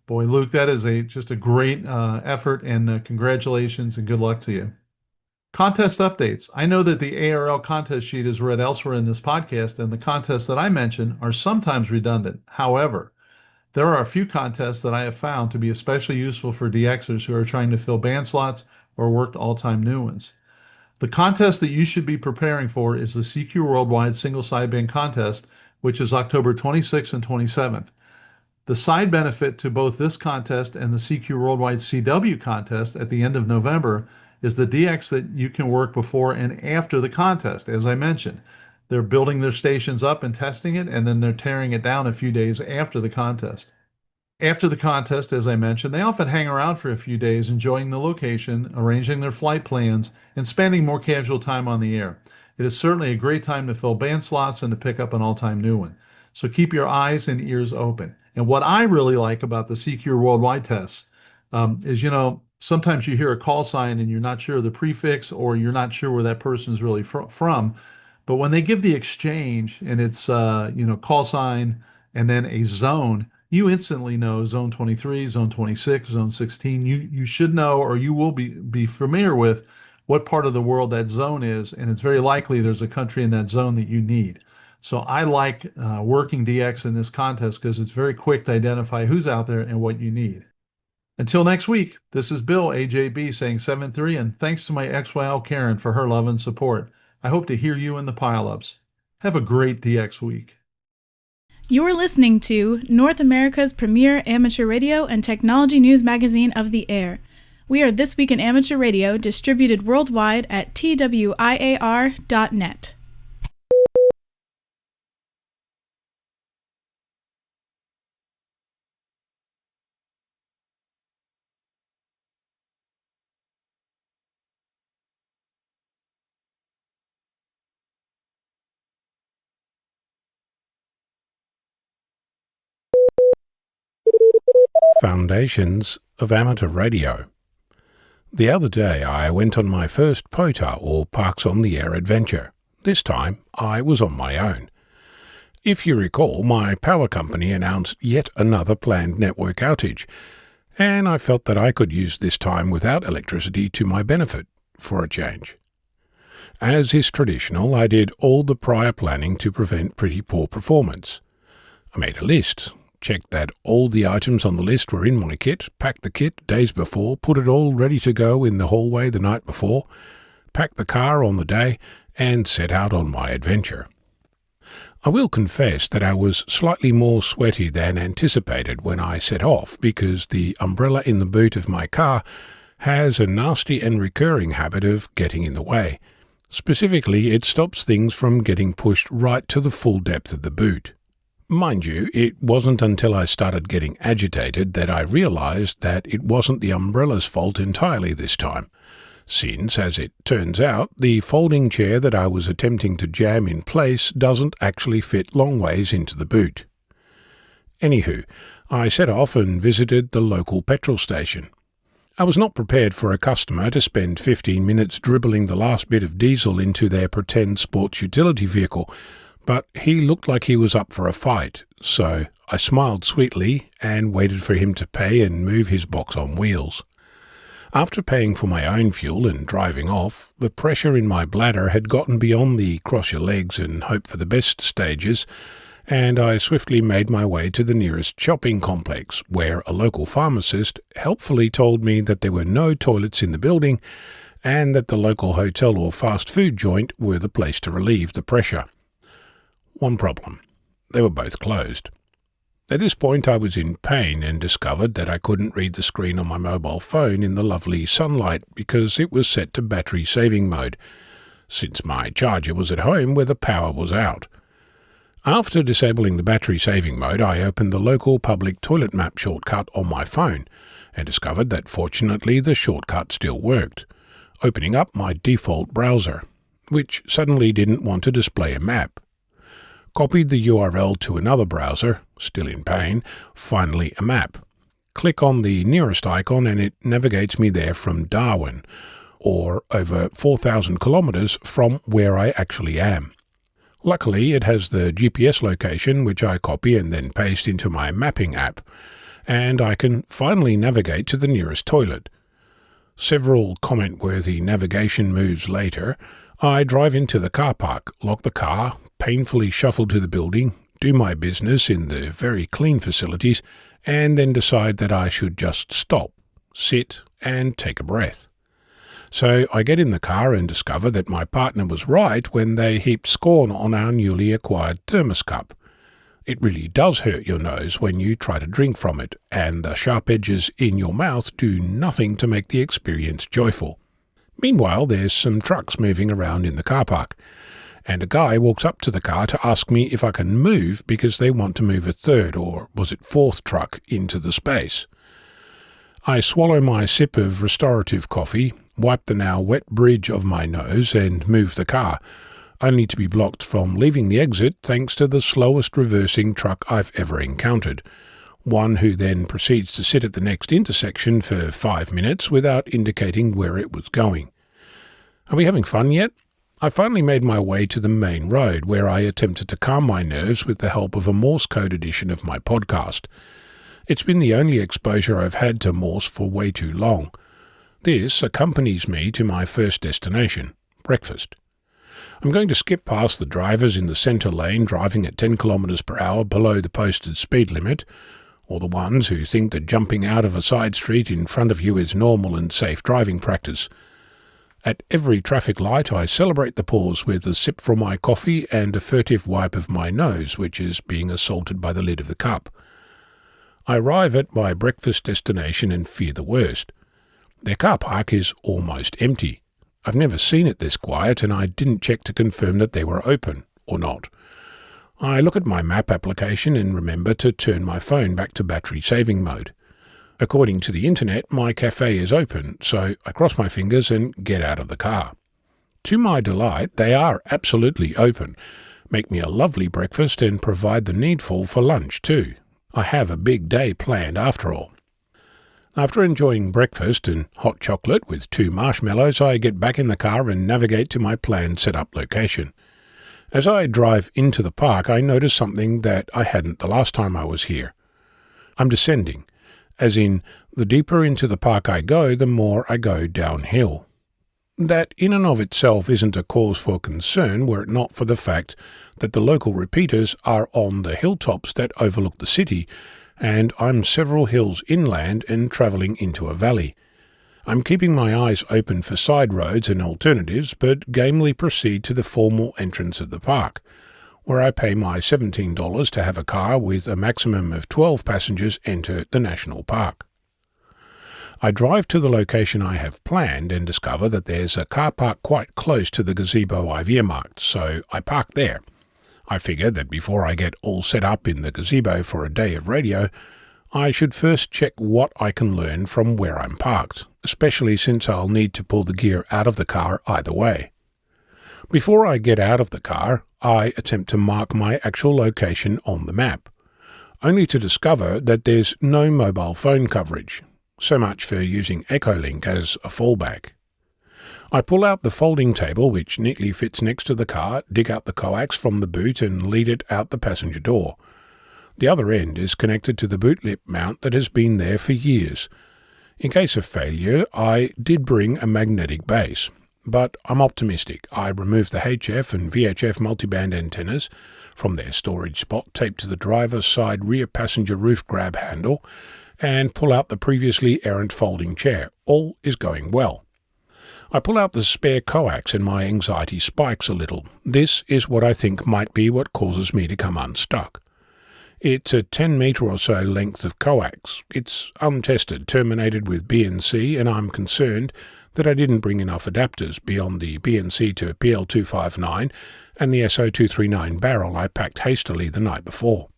Boy, Luke, that is just a great effort, and congratulations and good luck to you. Contest updates. I know that the ARL contest sheet is read elsewhere in this podcast, and the contests that I mention are sometimes redundant. However, there are a few contests that I have found to be especially useful for DXers who are trying to fill band slots or work all-time new ones. The contest that you should be preparing for is the CQ Worldwide Single Sideband Contest, which is October 26th and 27th. The side benefit to both this contest and the CQ Worldwide CW contest at the end of November is the DX that you can work before and after the contest. As I mentioned, they're building their stations up and testing it, and then they're tearing it down a few days after the contest. After the contest, as I mentioned, they often hang around for a few days, enjoying the location, arranging their flight plans, and spending more casual time on the air. It is certainly a great time to fill band slots and to pick up an all-time new one. So keep your eyes and ears open. And what I really like about the CQ Worldwide tests is, sometimes you hear a call sign and you're not sure of the prefix, or you're not sure where that person's really from. But when they give the exchange and it's, call sign and then a zone, you instantly know zone 23, zone 26, zone 16. You should know, or you will be familiar with what part of the world that zone is, and it's very likely there's a country in that zone that you need. So I like working DX in this contest because it's very quick to identify who's out there and what you need. Until next week, this is Bill, AJB, saying 7-3, and thanks to my XYL Karen for her love and support. I hope to hear you in the pileups. Have a great DX week. You're listening to North America's premier amateur radio and technology news magazine of the air. We are This Week in Amateur Radio, distributed worldwide at twiar.net. Foundations of Amateur Radio. The other day I went on my first POTA, or Parks on the Air adventure. This time I was on my own. If you recall, my power company announced yet another planned network outage, and I felt that I could use this time without electricity to my benefit, for a change. As is traditional, I did all the prior planning to prevent pretty poor performance. I made a list, checked that all the items on the list were in my kit, packed the kit days before, put it all ready to go in the hallway the night before, packed the car on the day, and set out on my adventure. I will confess that I was slightly more sweaty than anticipated when I set off, because the umbrella in the boot of my car has a nasty and recurring habit of getting in the way. Specifically, it stops things from getting pushed right to the full depth of the boot. Mind you, it wasn't until I started getting agitated that I realized that it wasn't the umbrella's fault entirely this time, since, as it turns out, the folding chair that I was attempting to jam in place doesn't actually fit long ways into the boot. Anywho, I set off and visited the local petrol station. I was not prepared for a customer to spend 15 minutes dribbling the last bit of diesel into their pretend sports utility vehicle, but he looked like he was up for a fight, so I smiled sweetly and waited for him to pay and move his box on wheels. After paying for my own fuel and driving off, the pressure in my bladder had gotten beyond the cross your legs and hope for the best stages, and I swiftly made my way to the nearest shopping complex, where a local pharmacist helpfully told me that there were no toilets in the building and that the local hotel or fast food joint were the place to relieve the pressure. One problem. They were both closed. At this point I was in pain and discovered that I couldn't read the screen on my mobile phone in the lovely sunlight because it was set to battery saving mode, since my charger was at home where the power was out. After disabling the battery saving mode, I opened the local public toilet map shortcut on my phone and discovered that fortunately the shortcut still worked, opening up my default browser, which suddenly didn't want to display a map. Copied the URL to another browser, still in pain, finally a map. Click on the nearest icon and it navigates me there from Darwin, or over 4,000 kilometers from where I actually am. Luckily, it has the GPS location, which I copy and then paste into my mapping app, and I can finally navigate to the nearest toilet. Several comment-worthy navigation moves later, I drive into the car park, lock the car, painfully shuffle to the building, do my business in the very clean facilities, and then decide that I should just stop, sit, and take a breath. So I get in the car and discover that my partner was right when they heaped scorn on our newly acquired thermos cup. It really does hurt your nose when you try to drink from it, and the sharp edges in your mouth do nothing to make the experience joyful. Meanwhile, there's some trucks moving around in the car park, and a guy walks up to the car to ask me if I can move because they want to move a third, or was it fourth truck into the space. I swallow my sip of restorative coffee, wipe the now wet bridge of my nose, and move the car, only to be blocked from leaving the exit thanks to the slowest reversing truck I've ever encountered, one who then proceeds to sit at the next intersection for 5 minutes without indicating where it was going. Are we having fun yet? I finally made my way to the main road, where I attempted to calm my nerves with the help of a Morse code edition of my podcast. It's been the only exposure I've had to Morse for way too long. This accompanies me to my first destination, breakfast. I'm going to skip past the drivers in the centre lane driving at 10 km per hour below the posted speed limit, or the ones who think that jumping out of a side street in front of you is normal and safe driving practice. At every traffic light I celebrate the pause with a sip from my coffee and a furtive wipe of my nose, which is being assaulted by the lid of the cup. I arrive at my breakfast destination and fear the worst. Their car park is almost empty. I've never seen it this quiet, and I didn't check to confirm that they were open, or not. I look at my map application and remember to turn my phone back to battery saving mode. According to the internet, my cafe is open, so I cross my fingers and get out of the car. To my delight, they are absolutely open, make me a lovely breakfast, and provide the needful for lunch too. I have a big day planned after all. After enjoying breakfast and hot chocolate with 2 marshmallows, I get back in the car and navigate to my planned set-up location. As I drive into the park, I notice something that I hadn't the last time I was here. I'm descending, as in, the deeper into the park I go, the more I go downhill. That in and of itself isn't a cause for concern were it not for the fact that the local repeaters are on the hilltops that overlook the city, and I'm several hills inland and travelling into a valley. I'm keeping my eyes open for side roads and alternatives, but gamely proceed to the formal entrance of the park, where I pay my $17 to have a car with a maximum of 12 passengers enter the national park. I drive to the location I have planned and discover that there's a car park quite close to the gazebo I've earmarked, so I park there. I figure that before I get all set up in the gazebo for a day of radio, I should first check what I can learn from where I'm parked, especially since I'll need to pull the gear out of the car either way. Before I get out of the car, I attempt to mark my actual location on the map, only to discover that there's no mobile phone coverage. So much for using Echolink as a fallback. I pull out the folding table, which neatly fits next to the car, dig out the coax from the boot and lead it out the passenger door. The other end is connected to the boot lip mount that has been there for years. In case of failure, I did bring a magnetic base, but I'm optimistic. I removed the HF and VHF multiband antennas from their storage spot taped to the driver's side rear passenger roof grab handle and pull out the previously errant folding chair. All is going well. I pull out the spare coax and my anxiety spikes a little. This is what I think might be what causes me to come unstuck. It's a 10-metre or so length of coax. It's untested, terminated with BNC, and I'm concerned that I didn't bring enough adapters beyond the BNC to PL259 and the SO239 barrel I packed hastily the night before.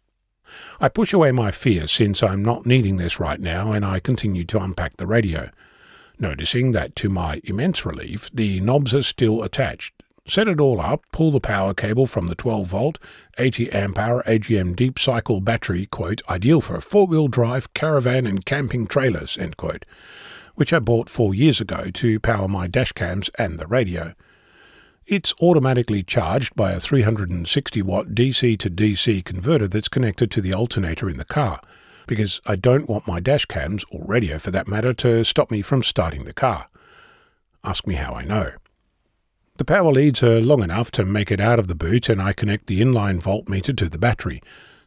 I push away my fear since I'm not needing this right now, and I continue to unpack the radio, noticing that to my immense relief the knobs are still attached. Set it all up, pull the power cable from the 12-volt, 80-amp-hour AGM deep cycle battery, quote, ideal for 4-wheel drive, caravan and camping trailers, end quote, which I bought 4 years ago to power my dash cams and the radio. It's automatically charged by a 360-watt DC to DC converter that's connected to the alternator in the car, because I don't want my dash cams, or radio for that matter, to stop me from starting the car. Ask me how I know. The power leads are long enough to make it out of the boot, and I connect the inline voltmeter to the battery,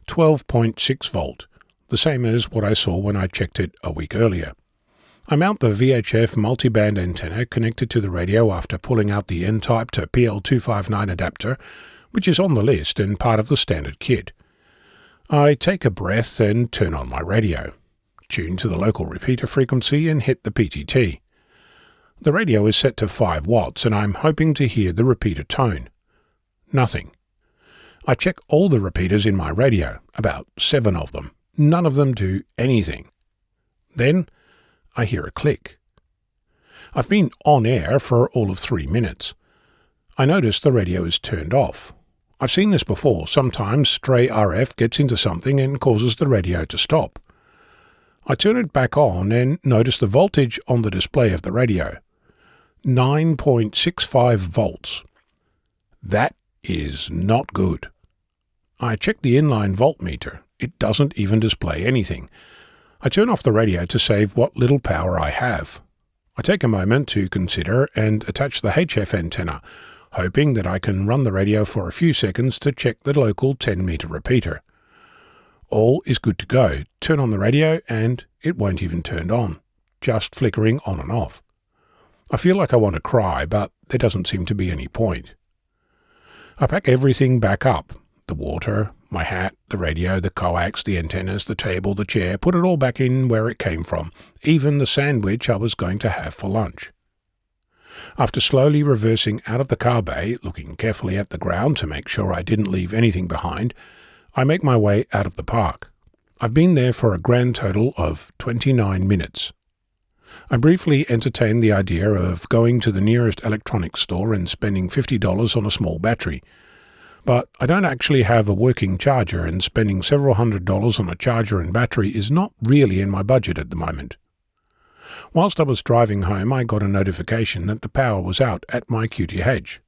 12.6 volt, the same as what I saw when I checked it a week earlier. I mount the VHF multiband antenna connected to the radio after pulling out the N-type to PL259 adapter, which is on the list and part of the standard kit. I take a breath and turn on my radio, tune to the local repeater frequency and hit the PTT. The radio is set to 5 watts and I'm hoping to hear the repeater tone. Nothing. I check all the repeaters in my radio, about 7 of them. None of them do anything. Then I hear a click. I've been on air for all of 3 minutes. I notice the radio is turned off. I've seen this before. Sometimes stray RF gets into something and causes the radio to stop. I turn it back on and notice the voltage on the display of the radio. 9.65 volts. That is not good. I check the inline voltmeter. It doesn't even display anything. I turn off the radio to save what little power I have. I take a moment to consider and attach the HF antenna, hoping that I can run the radio for a few seconds to check the local 10-meter repeater. All is good to go. Turn on the radio and it won't even turn on, just flickering on and off. I feel like I want to cry, but there doesn't seem to be any point. I pack everything back up. The water, my hat, the radio, the coax, the antennas, the table, the chair, put it all back in where it came from, even the sandwich I was going to have for lunch. After slowly reversing out of the car bay, looking carefully at the ground to make sure I didn't leave anything behind, I make my way out of the park. I've been there for a grand total of 29 minutes. I briefly entertained the idea of going to the nearest electronics store and spending $50 on a small battery. But I don't actually have a working charger, and spending several $100s on a charger and battery is not really in my budget at the moment. Whilst I was driving home, I got a notification that the power was out at my QTH.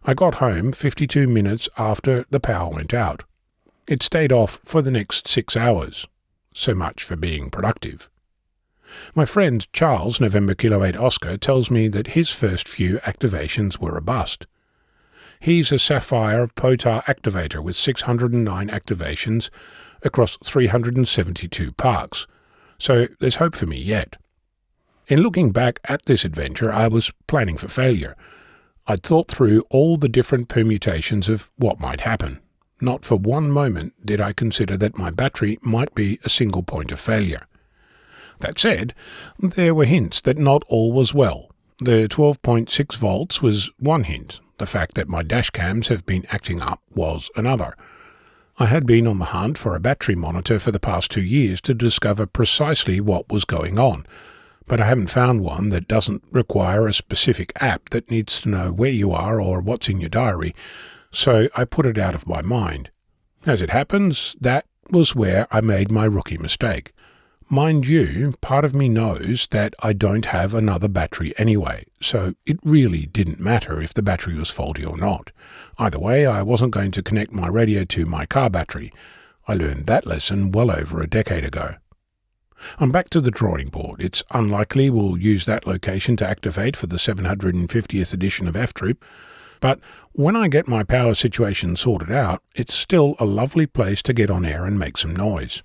I got home 52 minutes after the power went out. It stayed off for the next 6 hours. So much for being productive. My friend Charles, November Kilo 8 Oscar, tells me that his first few activations were a bust. He's a Sapphire POTAR activator with 609 activations across 372 parks, so there's hope for me yet. In looking back at this adventure, I was planning for failure. I'd thought through all the different permutations of what might happen. Not for one moment did I consider that my battery might be a single point of failure. That said, there were hints that not all was well. The 12.6 volts was one hint. The fact that my dash cams have been acting up was another. I had been on the hunt for a battery monitor for the past 2 years to discover precisely what was going on, but I haven't found one that doesn't require a specific app that needs to know where you are or what's in your diary, so I put it out of my mind. As it happens, that was where I made my rookie mistake. Mind you, part of me knows that I don't have another battery anyway, so it really didn't matter if the battery was faulty or not. Either way, I wasn't going to connect my radio to my car battery. I learned that lesson well over a decade ago. I'm back to the drawing board. It's unlikely we'll use that location to activate for the 750th edition of F-Troop, but when I get my power situation sorted out, it's still a lovely place to get on air and make some noise.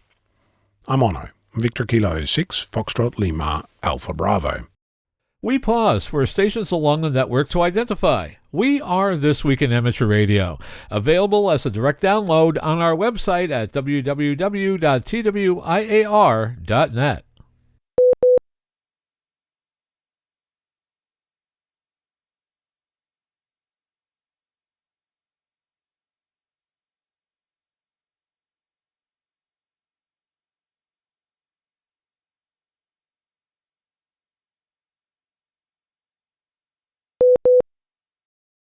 I'm Ono. Victor Kilo 6, Foxtrot Lima, Alpha Bravo. We pause for stations along the network to identify. We are This Week in Amateur Radio, available as a direct download on our website at www.twiar.net.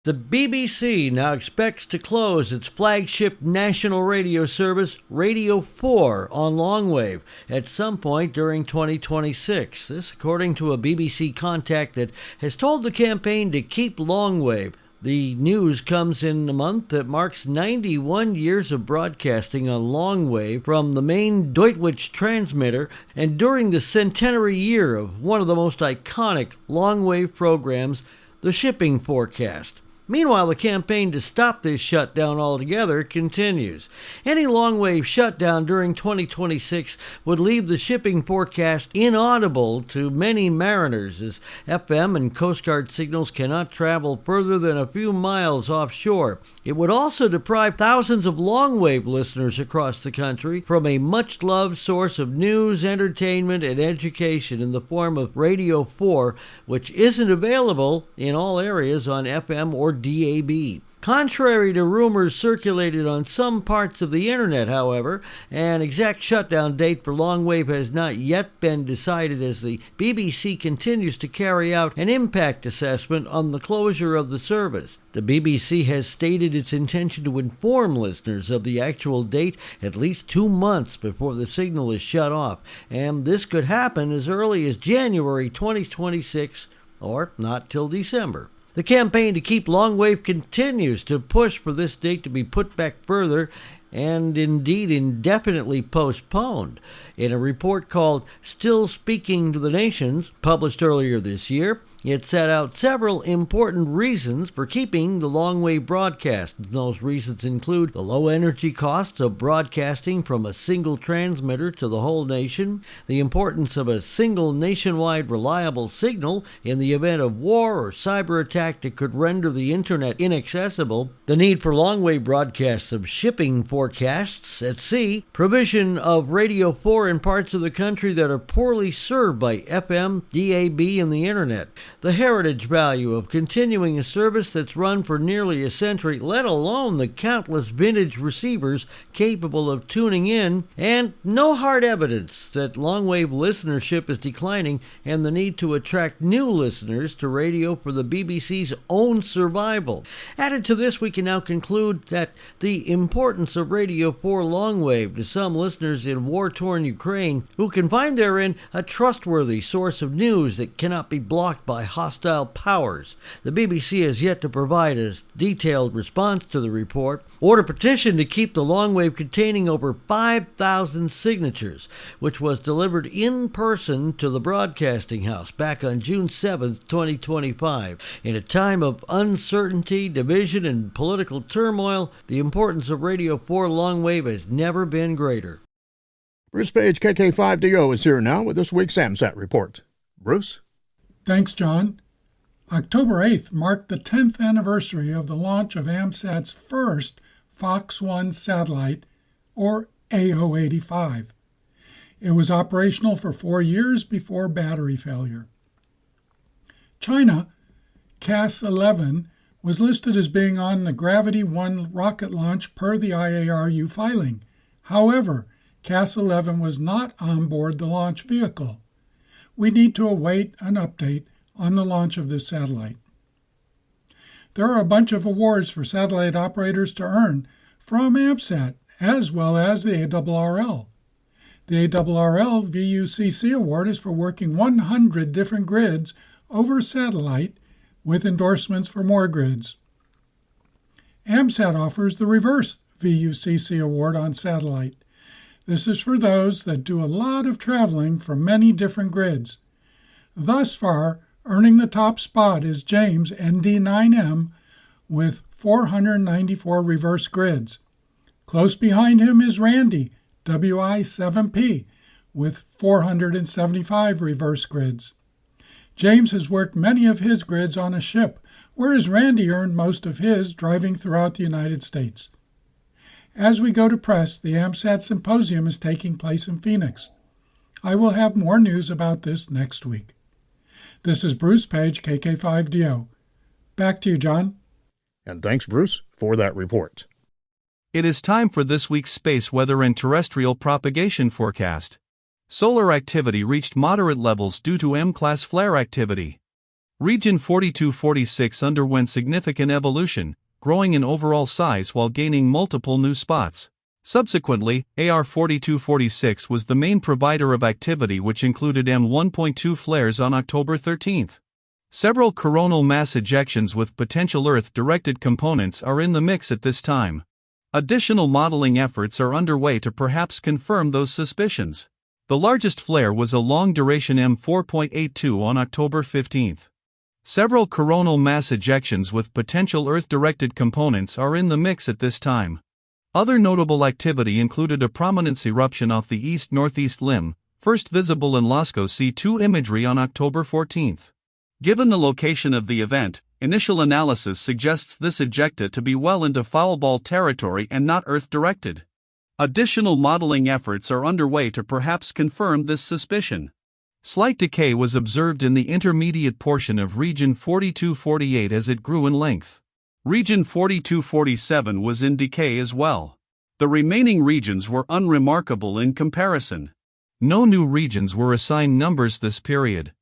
The BBC now expects to close its flagship national radio service, Radio 4, on longwave at some point during 2026. This according to a BBC contact that has told the campaign to keep longwave, The news comes in a month that marks 91 years of broadcasting on long wave from the main Deutsch transmitter, and during the centenary year of one of the most iconic long wave programs, the shipping forecast. Meanwhile, the campaign to stop this shutdown altogether continues. Any long-wave shutdown during 2026 would leave the shipping forecast inaudible to many mariners, as FM and Coast Guard signals cannot travel further than a few miles offshore. It would also deprive thousands of long-wave listeners across the country from a much-loved source of news, entertainment, and education in the form of Radio 4, which isn't available in all areas on FM or DAB. Contrary to rumors circulated on some parts of the internet, however, an exact shutdown date for long-wave has not yet been decided, as the BBC continues to carry out an impact assessment on the closure of the service. The BBC has stated its intention to inform listeners of the actual date at least 2 months before the signal is shut off, and this could happen as early as January 2026 or not till December. The campaign to keep long-wave continues to push for this date to be put back further and indeed indefinitely postponed. In a report called Still Speaking to the Nations, published earlier this year, it set out several important reasons for keeping the long-wave broadcast. Those reasons include the low energy costs of broadcasting from a single transmitter to the whole nation, the importance of a single nationwide reliable signal in the event of war or cyber attack that could render the internet inaccessible, the need for long-wave broadcasts of shipping forecasts at sea, provision of Radio 4 in parts of the country that are poorly served by FM, DAB, and the internet, the heritage value of continuing a service that's run for nearly a century, let alone the countless vintage receivers capable of tuning in, and no hard evidence that long-wave listenership is declining, and the need to attract new listeners to radio for the BBC's own survival. Added to this, we can now conclude that the importance of Radio 4 long-wave to some listeners in war-torn Ukraine, who can find therein a trustworthy source of news that cannot be blocked by hostile powers. The BBC has yet to provide a detailed response to the report or to petition to keep the long-wave containing over 5,000 signatures, which was delivered in person to the Broadcasting House back on June 7, 2025. In a time of uncertainty, division, and political turmoil, the importance of Radio 4 long-wave has never been greater. Bruce Page, KK5DO, is here now with this week's AMSAT report. Bruce? Thanks, John. October 8th marked the 10th anniversary of the launch of AMSAT's first Fox 1 satellite, or AO-85. It was operational for 4 years before battery failure. China, CAS-11, was listed as being on the Gravity 1 rocket launch per the IARU filing. However, CAS-11 was not on board the launch vehicle. We need to await an update on the launch of this satellite. There are a bunch of awards for satellite operators to earn from AMSAT, as well as the ARRL. The ARRL VUCC award is for working 100 different grids over satellite, with endorsements for more grids. AMSAT offers the reverse VUCC award on satellite. This is for those that do a lot of traveling from many different grids. Thus far, earning the top spot is James ND9M with 494 reverse grids. Close behind him is Randy WI7P with 475 reverse grids. James has worked many of his grids on a ship, whereas Randy earned most of his driving throughout the United States. As we go to press, the AMSAT Symposium is taking place in Phoenix. I will have more news about this next week. This is Bruce Page, KK5DO. Back to you, John. And thanks, Bruce, for that report. It is time for this week's space weather and terrestrial propagation forecast. Solar activity reached moderate levels due to M-class flare activity. Region 4246 underwent significant evolution, growing in overall size while gaining multiple new spots. Subsequently, AR 4246 was the main provider of activity, which included M1.2 flares on October 13. Several coronal mass ejections with potential Earth-directed components are in the mix at this time. Additional modeling efforts are underway to perhaps confirm those suspicions. The largest flare was a long-duration M4.82 on October 15. Several coronal mass ejections with potential Earth-directed components are in the mix at this time. Other notable activity included a prominence eruption off the east-northeast limb, first visible in LASCO C2 imagery on October 14. Given the location of the event, initial analysis suggests this ejecta to be well into foul ball territory and not Earth-directed. Additional modeling efforts are underway to perhaps confirm this suspicion. Slight decay was observed in the intermediate portion of region 4248 as it grew in length. Region 4247 was in decay as well. The remaining regions were unremarkable in comparison. No new regions were assigned numbers this period.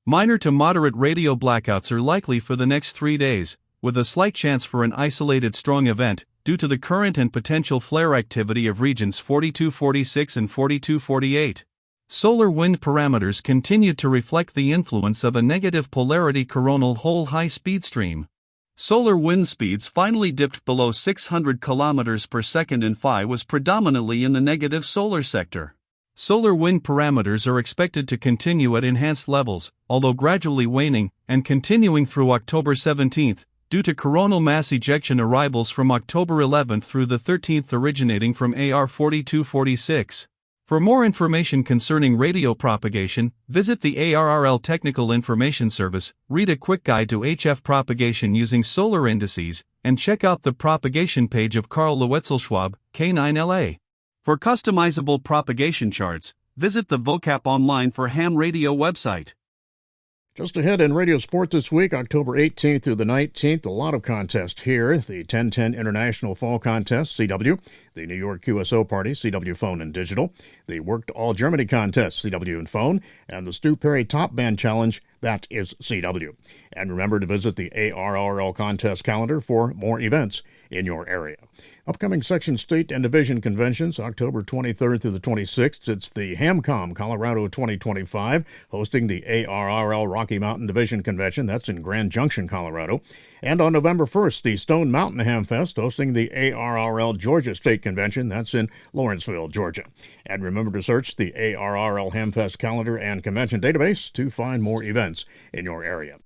Minor to moderate radio blackouts are likely for the next 3 days, with a slight chance for an isolated strong event, due to the current and potential flare activity of regions 4246 and 4248. Solar wind parameters continued to reflect the influence of a negative polarity coronal hole high-speed stream. Solar wind speeds finally dipped below 600 km per second and phi was predominantly in the negative solar sector. Solar wind parameters are expected to continue at enhanced levels, although gradually waning, and continuing through October 17, due to coronal mass ejection arrivals from October 11 through the 13th originating from AR 4246. For more information concerning radio propagation, visit the ARRL Technical Information Service, read a quick guide to HF propagation using solar indices, and check out the propagation page of Karl Lewetzelschwab, K9LA. For customizable propagation charts, visit the VOCAP Online for Ham Radio website. Just ahead in radio sport this week, October 18th through the 19th, a lot of contests here. The 1010 International Fall Contest, CW, the New York QSO Party, CW Phone and Digital, the Work to All Germany Contest, CW and Phone, and the Stu Perry Top Band Challenge, that is CW. And remember to visit the ARRL contest calendar for more events in your area. Upcoming section, state, and division conventions, October 23rd through the 26th. It's the HamCom Colorado 2025, hosting the ARRL Rocky Mountain Division Convention. That's in Grand Junction, Colorado. And on November 1st, the Stone Mountain Ham Fest, hosting the ARRL Georgia State Convention. That's in Lawrenceville, Georgia. And remember to search the ARRL Hamfest calendar and convention database to find more events in your area.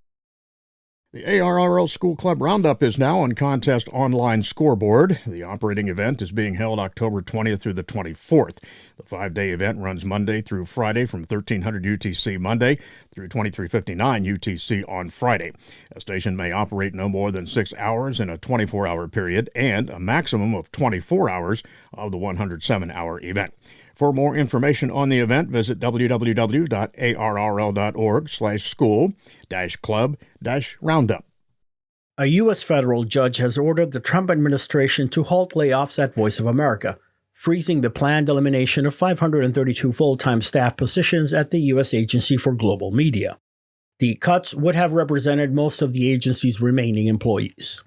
The ARRL School Club Roundup is now on Contest Online Scoreboard. The operating event is being held October 20th through the 24th. The 5-day event runs Monday through Friday from 1300 UTC Monday through 2359 UTC on Friday. A station may operate no more than 6 hours in a 24-hour period and a maximum of 24 hours of the 107-hour event. For more information on the event, visit www.arrl.org/school-club-roundup. A U.S. federal judge has ordered the Trump administration to halt layoffs at Voice of America, freezing the planned elimination of 532 full-time staff positions at the U.S. Agency for Global Media. The cuts would have represented most of the agency's remaining employees.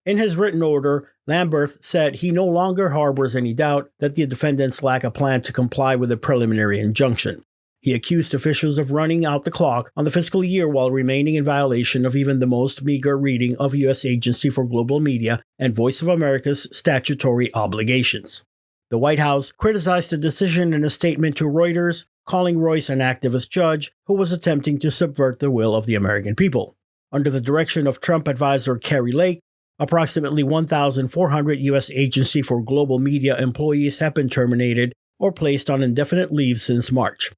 In his written order, Lamberth said he no longer harbors any doubt that the defendants lack a plan to comply with the preliminary injunction. He accused officials of running out the clock on the fiscal year while remaining in violation of even the most meager reading of U.S. Agency for Global Media and Voice of America's statutory obligations. The White House criticized the decision in a statement to Reuters, calling Royce an activist judge who was attempting to subvert the will of the American people. Under the direction of Trump advisor Kari Lake, approximately 1,400 U.S. Agency for Global Media employees have been terminated or placed on indefinite leave since March.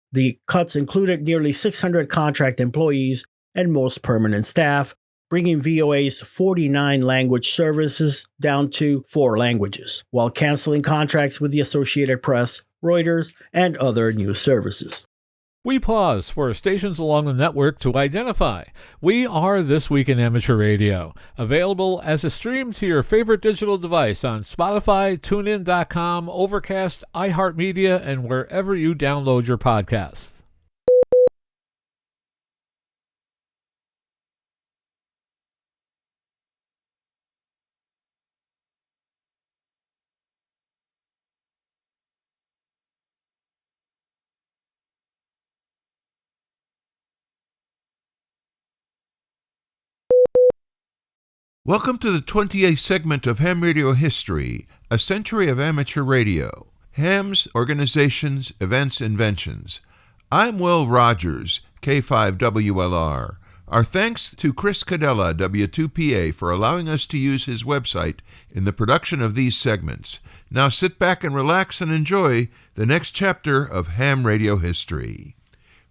The cuts included nearly 600 contract employees and most permanent staff, bringing VOA's 49 language services down to 4 languages, while canceling contracts with the Associated Press, Reuters, and other news services. We pause for stations along the network to identify. We are This Week in Amateur Radio, available as a stream to your favorite digital device on Spotify, TuneIn.com, Overcast, iHeartMedia, and wherever you download your podcasts. Welcome to the 28th segment of Ham Radio History, a century of amateur radio. Hams, organizations, events, inventions. I'm Will Rogers, K5WLR. Our thanks to Chris Cadella, W2PA, for allowing us to use his website in the production of these segments. Now sit back and relax and enjoy the next chapter of ham radio history.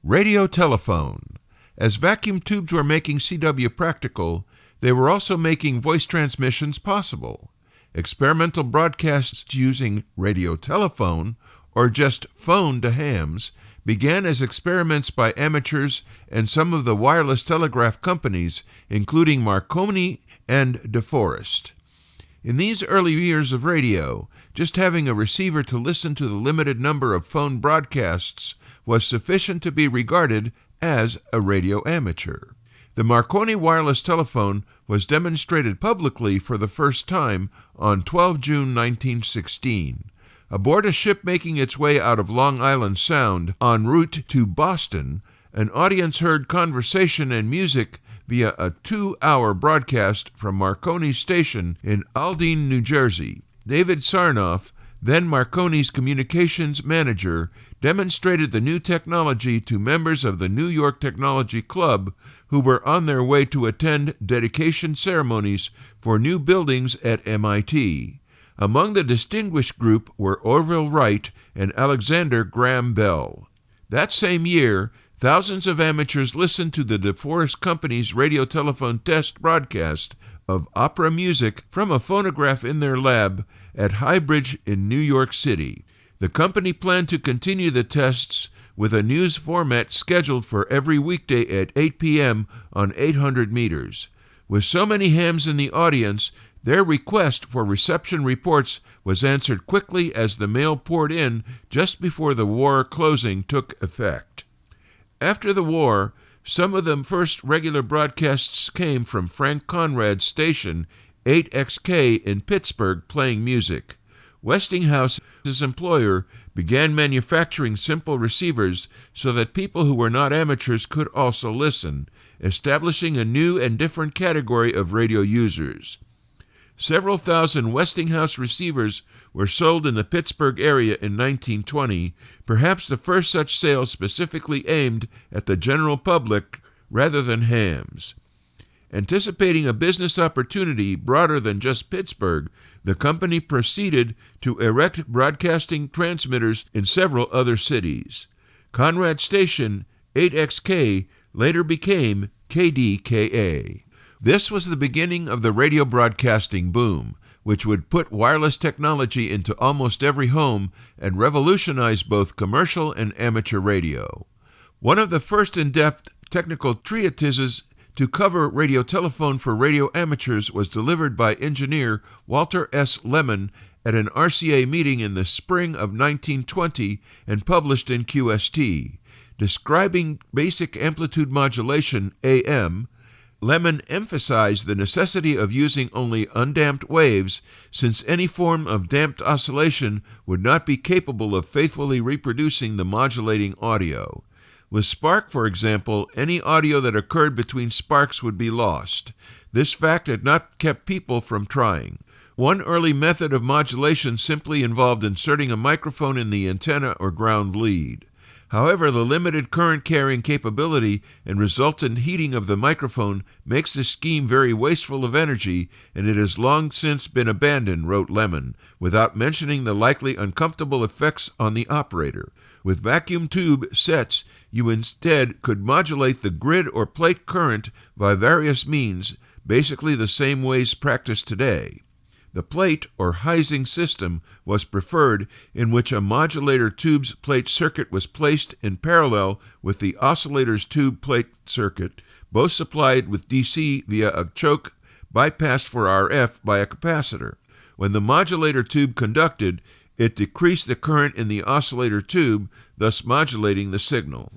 Radio telephone. As vacuum tubes were making CW practical, they were also making voice transmissions possible. Experimental broadcasts using radio telephone, or just phone to hams, began as experiments by amateurs and some of the wireless telegraph companies, including Marconi and DeForest. In these early years of radio, just having a receiver to listen to the limited number of phone broadcasts was sufficient to be regarded as a radio amateur. The Marconi wireless telephone was demonstrated publicly for the first time on 12 June 1916. Aboard a ship making its way out of Long Island Sound en route to Boston, an audience heard conversation and music via a 2-hour broadcast from Marconi's station in Aldine, New Jersey. David Sarnoff, then Marconi's communications manager, demonstrated the new technology to members of the New York Technology Club who were on their way to attend dedication ceremonies for new buildings at MIT. Among the distinguished group were Orville Wright and Alexander Graham Bell. That same year, thousands of amateurs listened to the DeForest Company's radio-telephone test broadcast of opera music from a phonograph in their lab at Highbridge in New York City. The company planned to continue the tests with a news format scheduled for every weekday at 8 p.m. on 800 meters. With so many hams in the audience, their request for reception reports was answered quickly as the mail poured in just before the war closing took effect. After the war, some of the first regular broadcasts came from Frank Conrad's station, 8XK in Pittsburgh, playing music. Westinghouse, his employer, began manufacturing simple receivers so that people who were not amateurs could also listen, establishing a new and different category of radio users. Several thousand Westinghouse receivers were sold in the Pittsburgh area in 1920, perhaps the first such sale specifically aimed at the general public rather than hams. Anticipating a business opportunity broader than just Pittsburgh, the company proceeded to erect broadcasting transmitters in several other cities. Conrad's station, 8XK, later became KDKA. This was the beginning of the radio broadcasting boom, which would put wireless technology into almost every home and revolutionize both commercial and amateur radio. One of the first in-depth technical treatises to cover radio telephone for radio amateurs was delivered by engineer Walter S. Lemon at an RCA meeting in the spring of 1920 and published in QST. Describing basic amplitude modulation, AM, Lemon emphasized the necessity of using only undamped waves, since any form of damped oscillation would not be capable of faithfully reproducing the modulating audio. With spark, for example, any audio that occurred between sparks would be lost. This fact had not kept people from trying. One early method of modulation simply involved inserting a microphone in the antenna or ground lead. However, the limited current-carrying capability and resultant heating of the microphone makes this scheme very wasteful of energy, and it has long since been abandoned, wrote Lemon, without mentioning the likely uncomfortable effects on the operator. With vacuum tube sets, you instead could modulate the grid or plate current by various means, basically the same ways practiced today. The plate or Heising system was preferred, in which a modulator tube's plate circuit was placed in parallel with the oscillator's tube plate circuit, both supplied with DC via a choke bypassed for RF by a capacitor. When the modulator tube conducted, it decreased the current in the oscillator tube, thus modulating the signal.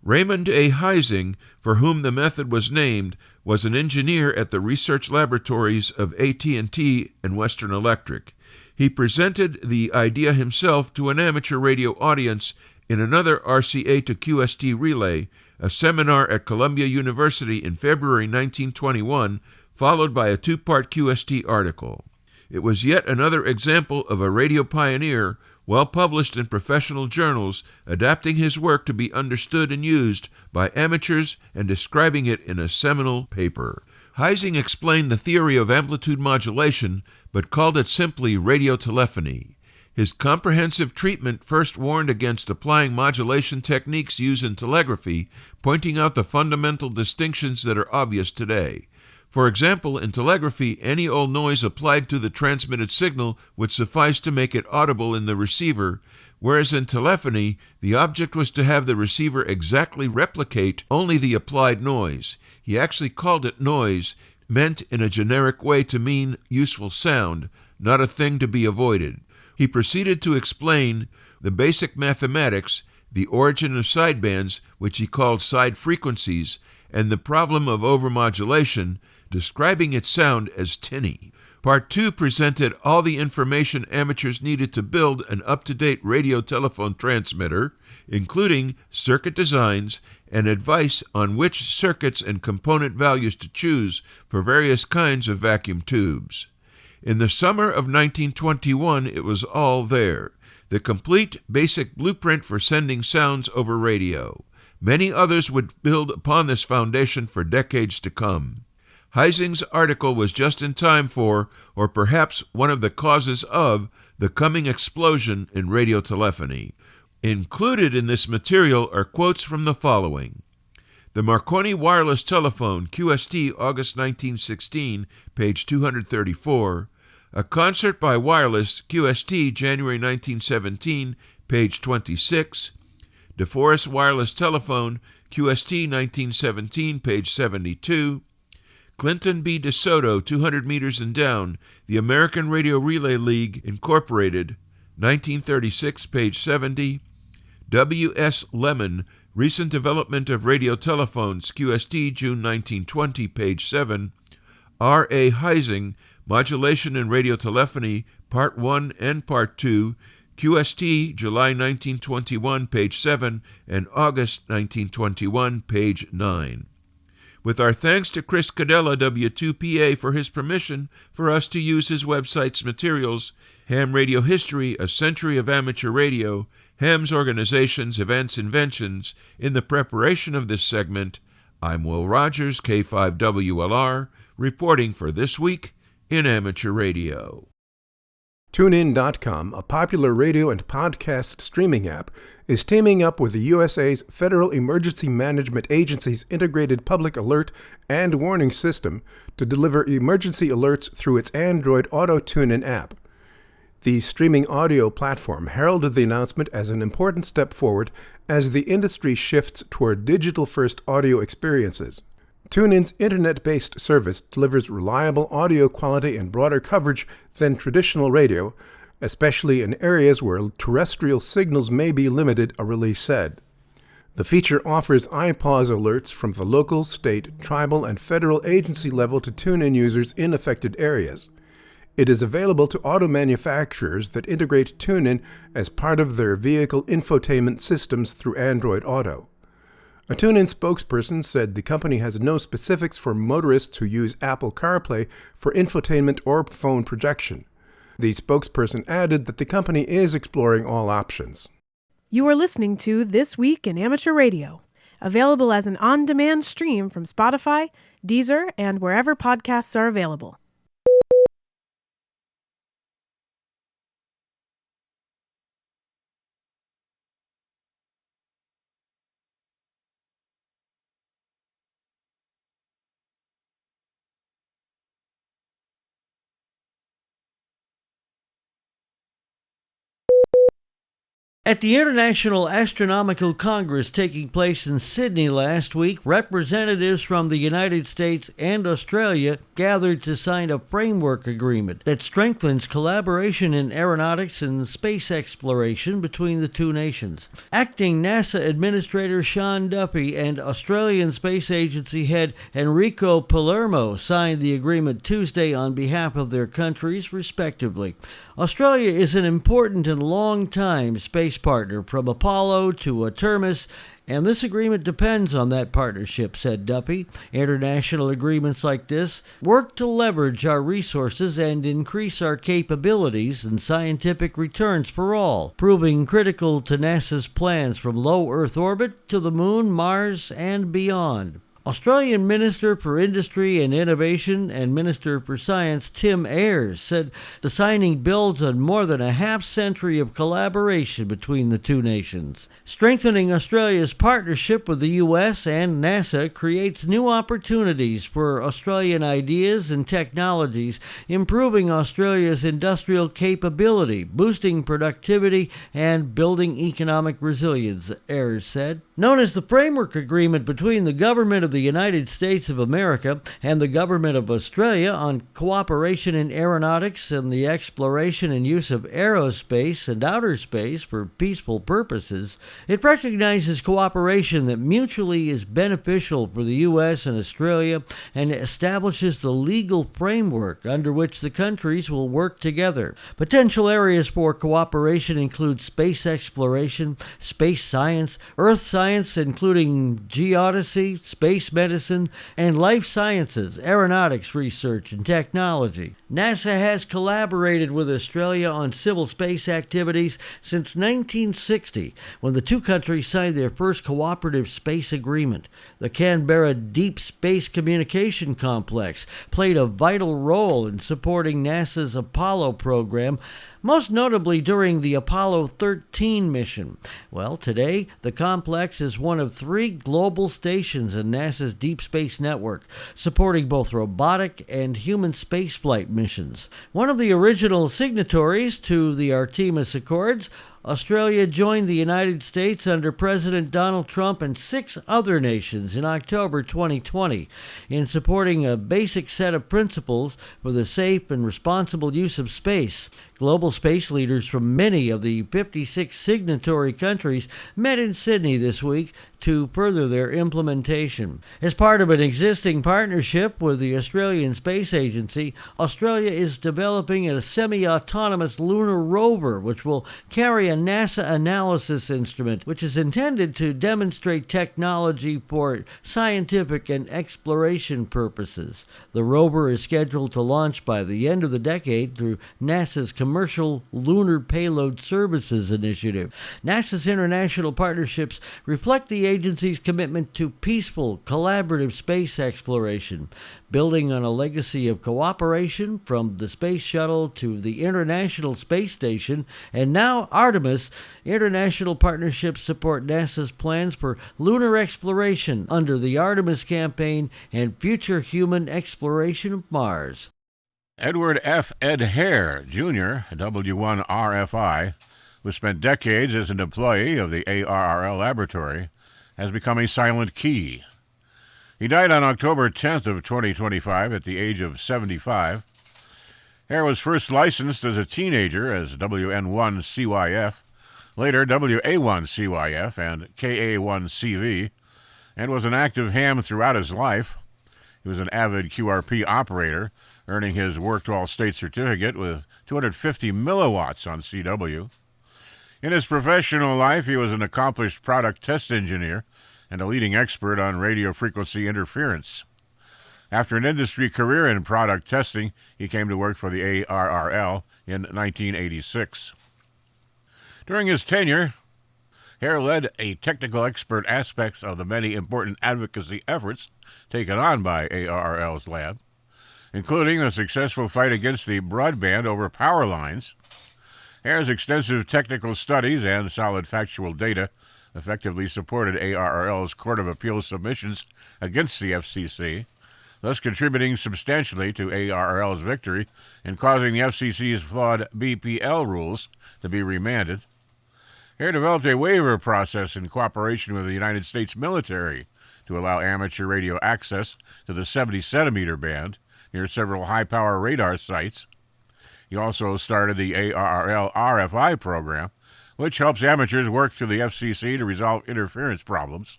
Raymond A. Heising, for whom the method was named, was an engineer at the research laboratories of AT&T and Western Electric. He presented the idea himself to an amateur radio audience in another RCA to QST relay, a seminar at Columbia University in February 1921, followed by a 2-part QST article. It was yet another example of a radio pioneer, well published in professional journals, adapting his work to be understood and used by amateurs and describing it in a seminal paper. Heising explained the theory of amplitude modulation, but called it simply radiotelephony. His comprehensive treatment first warned against applying modulation techniques used in telegraphy, pointing out the fundamental distinctions that are obvious today. For example, in telegraphy, any old noise applied to the transmitted signal would suffice to make it audible in the receiver, whereas in telephony, the object was to have the receiver exactly replicate only the applied noise. He actually called it noise, meant in a generic way to mean useful sound, not a thing to be avoided. He proceeded to explain the basic mathematics, the origin of sidebands, which he called side frequencies, and the problem of overmodulation, describing its sound as tinny. Part 2 presented all the information amateurs needed to build an up-to-date radio telephone transmitter, including circuit designs and advice on which circuits and component values to choose for various kinds of vacuum tubes. In the summer of 1921, it was all there, the complete basic blueprint for sending sounds over radio. Many others would build upon this foundation for decades to come. Heising's article was just in time for, or perhaps one of the causes of, the coming explosion in radiotelephony. Included in this material are quotes from the following: The Marconi Wireless Telephone, QST, August 1916, page 234. A Concert by Wireless, QST, January 1917, page 26. DeForest Wireless Telephone, QST, 1917, page 72. Clinton B. DeSoto, 200 Meters and Down, The American Radio Relay League, Incorporated, 1936, page 70. W. S. Lemon, Recent Development of Radio Telephones, QST, June 1920, page 7. R. A. Heising, Modulation in Radiotelephony, Part 1 and Part 2, QST, July 1921, page 7, and August 1921, page 9. With our thanks to Chris Cadella, W2PA, for his permission for us to use his website's materials, Ham Radio History, A Century of Amateur Radio, Ham's Organizations, Events, Inventions, in the preparation of this segment, I'm Will Rogers, K5WLR, reporting for This Week in Amateur Radio. TuneIn.com, a popular radio and podcast streaming app, is teaming up with the USA's Federal Emergency Management Agency's integrated public alert and warning system to deliver emergency alerts through its Android Auto TuneIn app. The streaming audio platform heralded the announcement as an important step forward as the industry shifts toward digital-first audio experiences. TuneIn's internet-based service delivers reliable audio quality and broader coverage than traditional radio, especially in areas where terrestrial signals may be limited, a release said. The feature offers iPause alerts from the local, state, tribal, and federal agency level to TuneIn users in affected areas. It is available to auto manufacturers that integrate TuneIn as part of their vehicle infotainment systems through Android Auto. A TuneIn spokesperson said the company has no specifics for motorists who use Apple CarPlay for infotainment or phone projection. The spokesperson added that the company is exploring all options. You are listening to This Week in Amateur Radio, available as an on-demand stream from Spotify, Deezer, and wherever podcasts are available. At the International Astronomical Congress taking place in Sydney last week, representatives from the United States and Australia gathered to sign a framework agreement that strengthens collaboration in aeronautics and space exploration between the two nations. Acting NASA Administrator Sean Duffy and Australian Space Agency head Enrico Palermo signed the agreement Tuesday on behalf of their countries, respectively. Australia is an important and long-time space space partner from Apollo to Artemis, and this agreement depends on that partnership, said Duffy. International agreements like this work to leverage our resources and increase our capabilities and scientific returns for all, proving critical to NASA's plans from low Earth orbit to the Moon, Mars, and beyond. Australian Minister for Industry and Innovation and Minister for Science Tim Ayres said the signing builds on more than a half-century of collaboration between the two nations. Strengthening Australia's partnership with the U.S. and NASA creates new opportunities for Australian ideas and technologies, improving Australia's industrial capability, boosting productivity, and building economic resilience, Ayres said. Known as the Framework Agreement between the government of the United States of America and the government of Australia on cooperation in aeronautics and the exploration and use of aerospace and outer space for peaceful purposes, it recognizes cooperation that mutually is beneficial for the U.S. and Australia and establishes the legal framework under which the countries will work together. Potential areas for cooperation include space exploration, space science, earth science including geodesy, space medicine, and life sciences, aeronautics research, and technology. NASA has collaborated with Australia on civil space activities since 1960, when the two countries signed their first cooperative space agreement. The Canberra Deep Space Communication Complex played a vital role in supporting NASA's Apollo program, most notably during the Apollo 13 mission. Well, today, the complex is one of 3 global stations in NASA's Deep Space Network, supporting both robotic and human spaceflight missions. One of the original signatories to the Artemis Accords, Australia joined the United States under President Donald Trump and 6 other nations in October 2020 in supporting a basic set of principles for the safe and responsible use of space. Global space leaders from many of the 56 signatory countries met in Sydney this week to further their implementation. As part of an existing partnership with the Australian Space Agency, Australia is developing a semi-autonomous lunar rover which will carry a NASA analysis instrument, which is intended to demonstrate technology for scientific and exploration purposes. The rover is scheduled to launch by the end of the decade through NASA's Commercial Lunar Payload Services Initiative. NASA's international partnerships reflect the agency's commitment to peaceful, collaborative space exploration, building on a legacy of cooperation from the Space Shuttle to the International Space Station, and now Artemis. International partnerships support NASA's plans for lunar exploration under the Artemis campaign and future human exploration of Mars. Edward F. Ed Hare, Jr., W1RFI, who spent decades as an employee of the ARRL laboratory, has become a silent key. He died on October 10th of 2025 at the age of 75. Hare was first licensed as a teenager as WN1CYF, later WA1CYF and KA1CV, and was an active ham throughout his life. He was an avid QRP operator, earning his Work to All State certificate with 250 milliwatts on CW. In his professional life, he was an accomplished product test engineer and a leading expert on radio frequency interference. After an industry career in product testing, he came to work for the ARRL in 1986. During his tenure, Hare led a technical expert aspects of the many important advocacy efforts taken on by ARRL's lab, including the successful fight against the broadband over power lines. Hare's extensive technical studies and solid factual data effectively supported ARRL's Court of Appeals submissions against the FCC, thus contributing substantially to ARRL's victory and causing the FCC's flawed BPL rules to be remanded. Hare developed a waiver process in cooperation with the United States military to allow amateur radio access to the 70-centimeter band near several high-power radar sites. He also started the ARRL RFI program, which helps amateurs work through the FCC to resolve interference problems.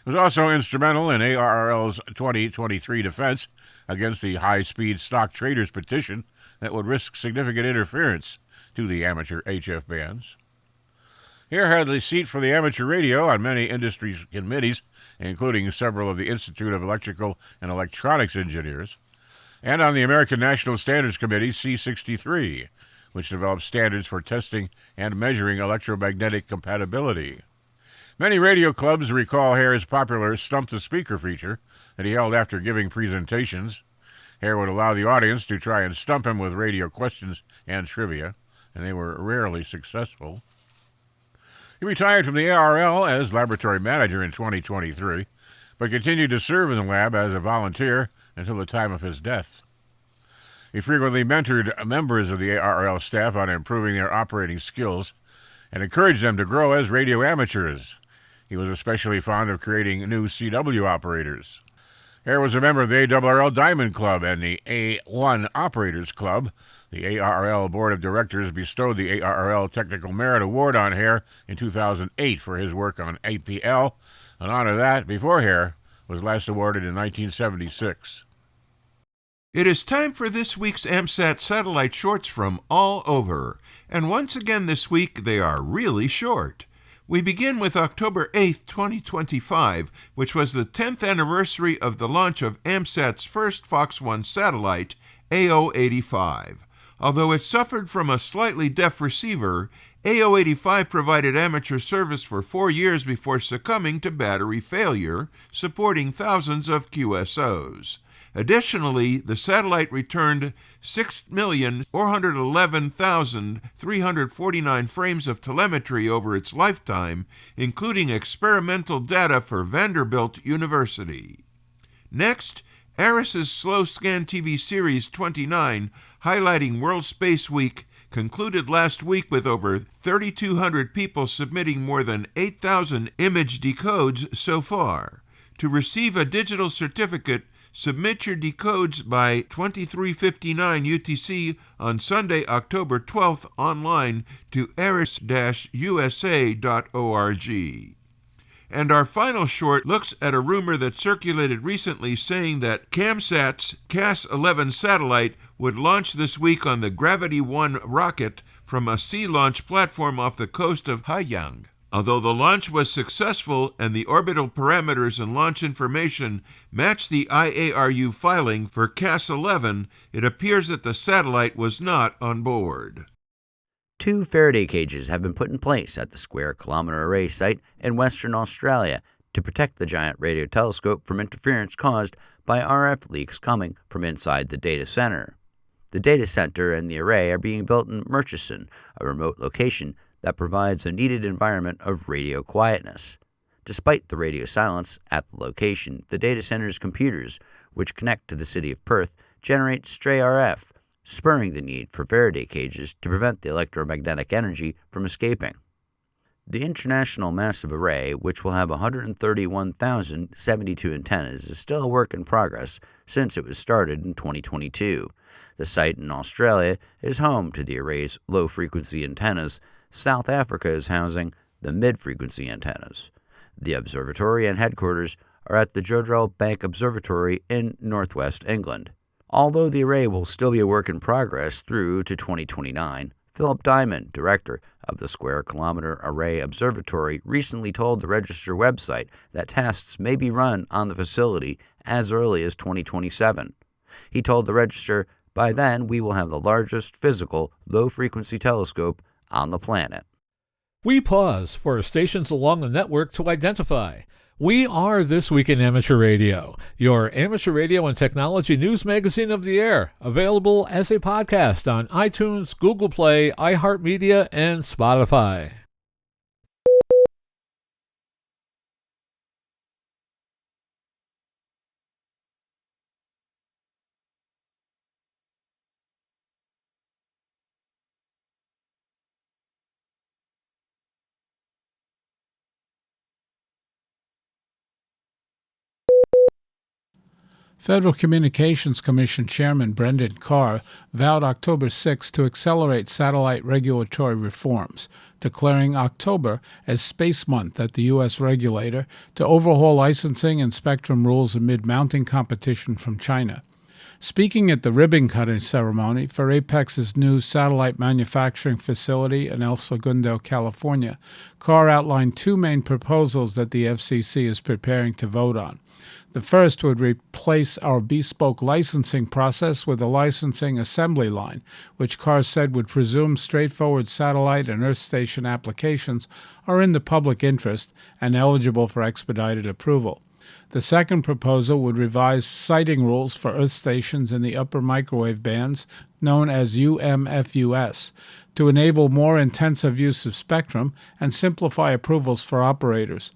It was also instrumental in ARRL's 2023 defense against the high-speed stock traders petition that would risk significant interference to the amateur HF bands. Hare had the seat for the amateur radio on many industry committees, including several of the Institute of Electrical and Electronics Engineers, and on the American National Standards Committee C63, which develops standards for testing and measuring electromagnetic compatibility. Many radio clubs recall Hare's popular Stump the Speaker feature that he held after giving presentations. Hare would allow the audience to try and stump him with radio questions and trivia, and they were rarely successful. He retired from the ARL as laboratory manager in 2023, but continued to serve in the lab as a volunteer until the time of his death. He frequently mentored members of the ARL staff on improving their operating skills and encouraged them to grow as radio amateurs. He was especially fond of creating new CW operators. Hare was a member of the ARRL Diamond Club and the A1 Operators Club. The ARRL Board of Directors bestowed the ARRL Technical Merit Award on Hare in 2008 for his work on APL, an honor that, before Hare, was last awarded in 1976. It is time for this week's AMSAT satellite shorts from all over. And once again this week, they are really short. We begin with October 8th, 2025, which was the 10th anniversary of the launch of AMSAT's first Fox 1 satellite, AO85. Although it suffered from a slightly deaf receiver, AO85 provided amateur service for 4 years before succumbing to battery failure, supporting thousands of QSOs. Additionally, the satellite returned 6,411,349 frames of telemetry over its lifetime, including experimental data for Vanderbilt University. Next, ARIS's Slow Scan TV Series 29, highlighting World Space Week, concluded last week with over 3,200 people submitting more than 8,000 image decodes so far. To receive a digital certificate, submit your decodes by 23:59 UTC on Sunday, October 12th online to aris-usa.org. And our final short looks at a rumor that circulated recently saying that CAMSAT's CAS-11 satellite would launch this week on the Gravity 1 rocket from a sea launch platform off the coast of Haiyang. Although the launch was successful and the orbital parameters and launch information matched the IARU filing for CAS-11, it appears that the satellite was not on board. 2 Faraday cages have been put in place at the Square Kilometre Array site in Western Australia to protect the giant radio telescope from interference caused by RF leaks coming from inside the data center. The data center and the array are being built in Murchison, a remote location that provides a needed environment of radio quietness. Despite the radio silence at the location, the data center's computers, which connect to the city of Perth, generate stray RF, spurring the need for Faraday cages to prevent the electromagnetic energy from escaping. The International Massive Array, which will have 131,072 antennas, is still a work in progress since it was started in 2022. The site in Australia is home to the array's low-frequency antennas. South Africa is housing the mid-frequency antennas. The observatory and headquarters are at the Jodrell Bank Observatory in northwest England. Although the array will still be a work in progress through to 2029, Philip Diamond, director of the Square Kilometre Array Observatory, recently told the Register website that tests may be run on the facility as early as 2027. He told the Register, "By then we will have the largest physical low-frequency telescope on the planet." We pause for stations along the network to identify. We are This Week in Amateur Radio, your amateur radio and technology news magazine of the air, available as a podcast on iTunes, Google Play, iHeartMedia, and Spotify. Federal Communications Commission Chairman Brendan Carr vowed October 6 to accelerate satellite regulatory reforms, declaring October as Space Month at the U.S. regulator to overhaul licensing and spectrum rules amid mounting competition from China. Speaking at the ribbon-cutting ceremony for Apex's new satellite manufacturing facility in El Segundo, California, Carr outlined two main proposals that the FCC is preparing to vote on. The first would replace our bespoke licensing process with a licensing assembly line, which Carr said would presume straightforward satellite and Earth station applications are in the public interest and eligible for expedited approval. The second proposal would revise siting rules for Earth stations in the upper microwave bands, known as UMFUS, to enable more intensive use of spectrum and simplify approvals for operators.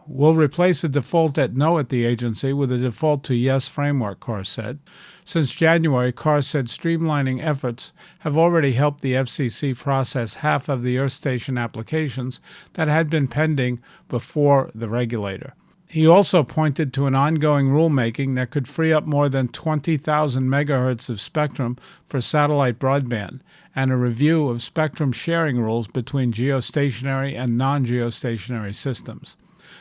We'll replace a default at no at the agency with a default to yes framework, Carr said. Since January, Carr said streamlining efforts have already helped the FCC process half of the Earth station applications that had been pending before the regulator. He also pointed to an ongoing rulemaking that could free up more than 20,000 megahertz of spectrum for satellite broadband and a review of spectrum sharing rules between geostationary and non-geostationary systems.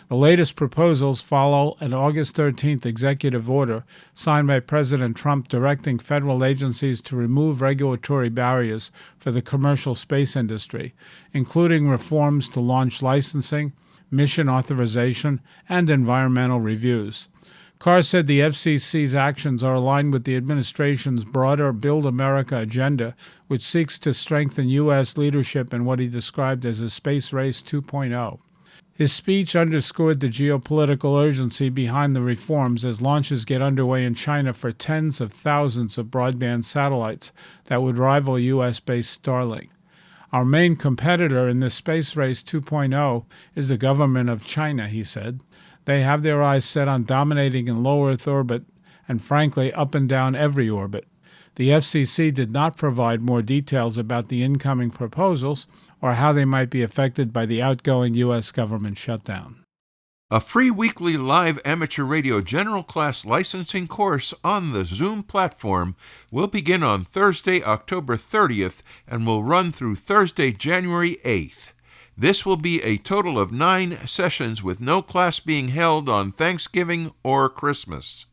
The latest proposals follow an August 13th executive order signed by President Trump directing federal agencies to remove regulatory barriers for the commercial space industry, including reforms to launch licensing, mission authorization, and environmental reviews. Carr said the FCC's actions are aligned with the administration's broader Build America agenda, which seeks to strengthen U.S. leadership in what he described as a space race 2.0. His speech underscored the geopolitical urgency behind the reforms as launches get underway in China for tens of thousands of broadband satellites that would rival U.S.-based Starlink. Our main competitor in this space race 2.0 is the government of China, he said. They have their eyes set on dominating in low Earth orbit and, frankly, up and down every orbit. The FCC did not provide more details about the incoming proposals or how they might be affected by the outgoing U.S. government shutdown. A free weekly live amateur radio general class licensing course on the Zoom platform will begin on Thursday, October 30th, and will run through Thursday, January 8th. This will be a total of 9 sessions with no class being held on Thanksgiving or Christmas.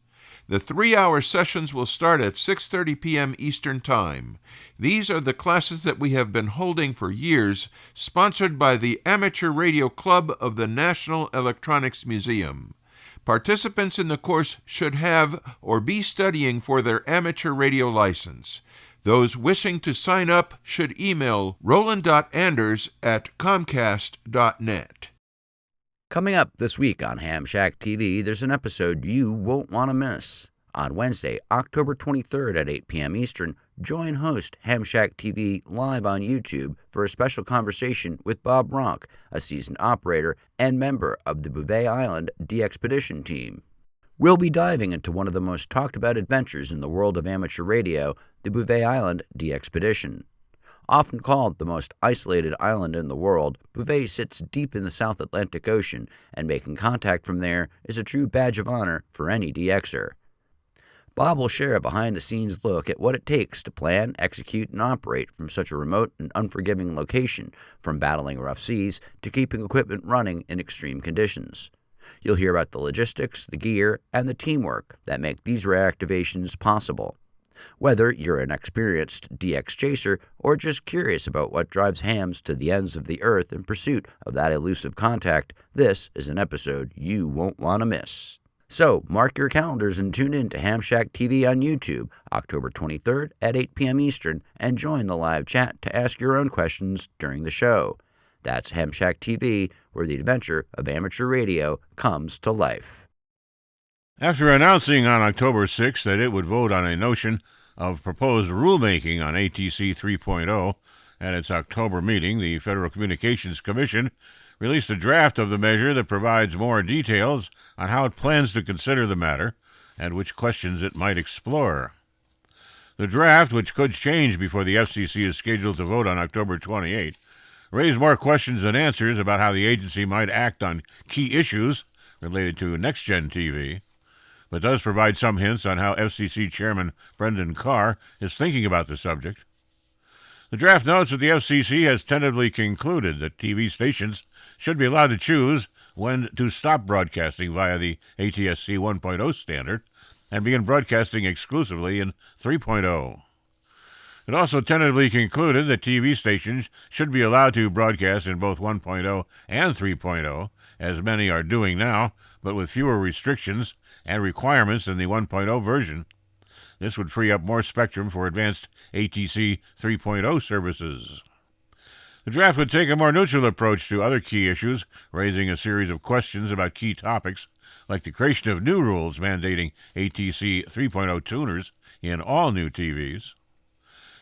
The 3-hour sessions will start at 6:30 p.m. Eastern Time. These are the classes that we have been holding for years, sponsored by the Amateur Radio Club of the National Electronics Museum. Participants in the course should have or be studying for their amateur radio license. Those wishing to sign up should email roland.anders@comcast.net. Coming up this week on Ham Shack TV, there's an episode you won't want to miss. On Wednesday, October 23rd at 8 p.m. Eastern, join host Ham Shack TV live on YouTube for a special conversation with Bob Ronk, a seasoned operator and member of the Bouvet Island DXpedition team. We'll be diving into one of the most talked about adventures in the world of amateur radio, the Bouvet Island DXpedition. Often called the most isolated island in the world, Bouvet sits deep in the South Atlantic Ocean, and making contact from there is a true badge of honor for any DXer. Bob will share a behind-the-scenes look at what it takes to plan, execute, and operate from such a remote and unforgiving location, from battling rough seas to keeping equipment running in extreme conditions. You'll hear about the logistics, the gear, and the teamwork that make these reactivations possible. Whether you're an experienced DX chaser or just curious about what drives hams to the ends of the earth in pursuit of that elusive contact, this is an episode you won't want to miss. So, mark your calendars and tune in to Ham Shack TV on YouTube, October 23rd at 8 p.m. Eastern, and join the live chat to ask your own questions during the show. That's Ham Shack TV, where the adventure of amateur radio comes to life. After announcing on October 6th that it would vote on a notion of proposed rulemaking on ATC 3.0 at its October meeting, the Federal Communications Commission released a draft of the measure that provides more details on how it plans to consider the matter and which questions it might explore. The draft, which could change before the FCC is scheduled to vote on October 28, raised more questions than answers about how the agency might act on key issues related to next-gen TV, but does provide some hints on how FCC Chairman Brendan Carr is thinking about the subject. The draft notes that the FCC has tentatively concluded that TV stations should be allowed to choose when to stop broadcasting via the ATSC 1.0 standard, and begin broadcasting exclusively in 3.0. It also tentatively concluded that TV stations should be allowed to broadcast in both 1.0 and 3.0, as many are doing now, but with fewer restrictions and requirements than the 1.0 version. This would free up more spectrum for advanced ATC 3.0 services. The draft would take a more neutral approach to other key issues, raising a series of questions about key topics, like the creation of new rules mandating ATC 3.0 tuners in all new TVs.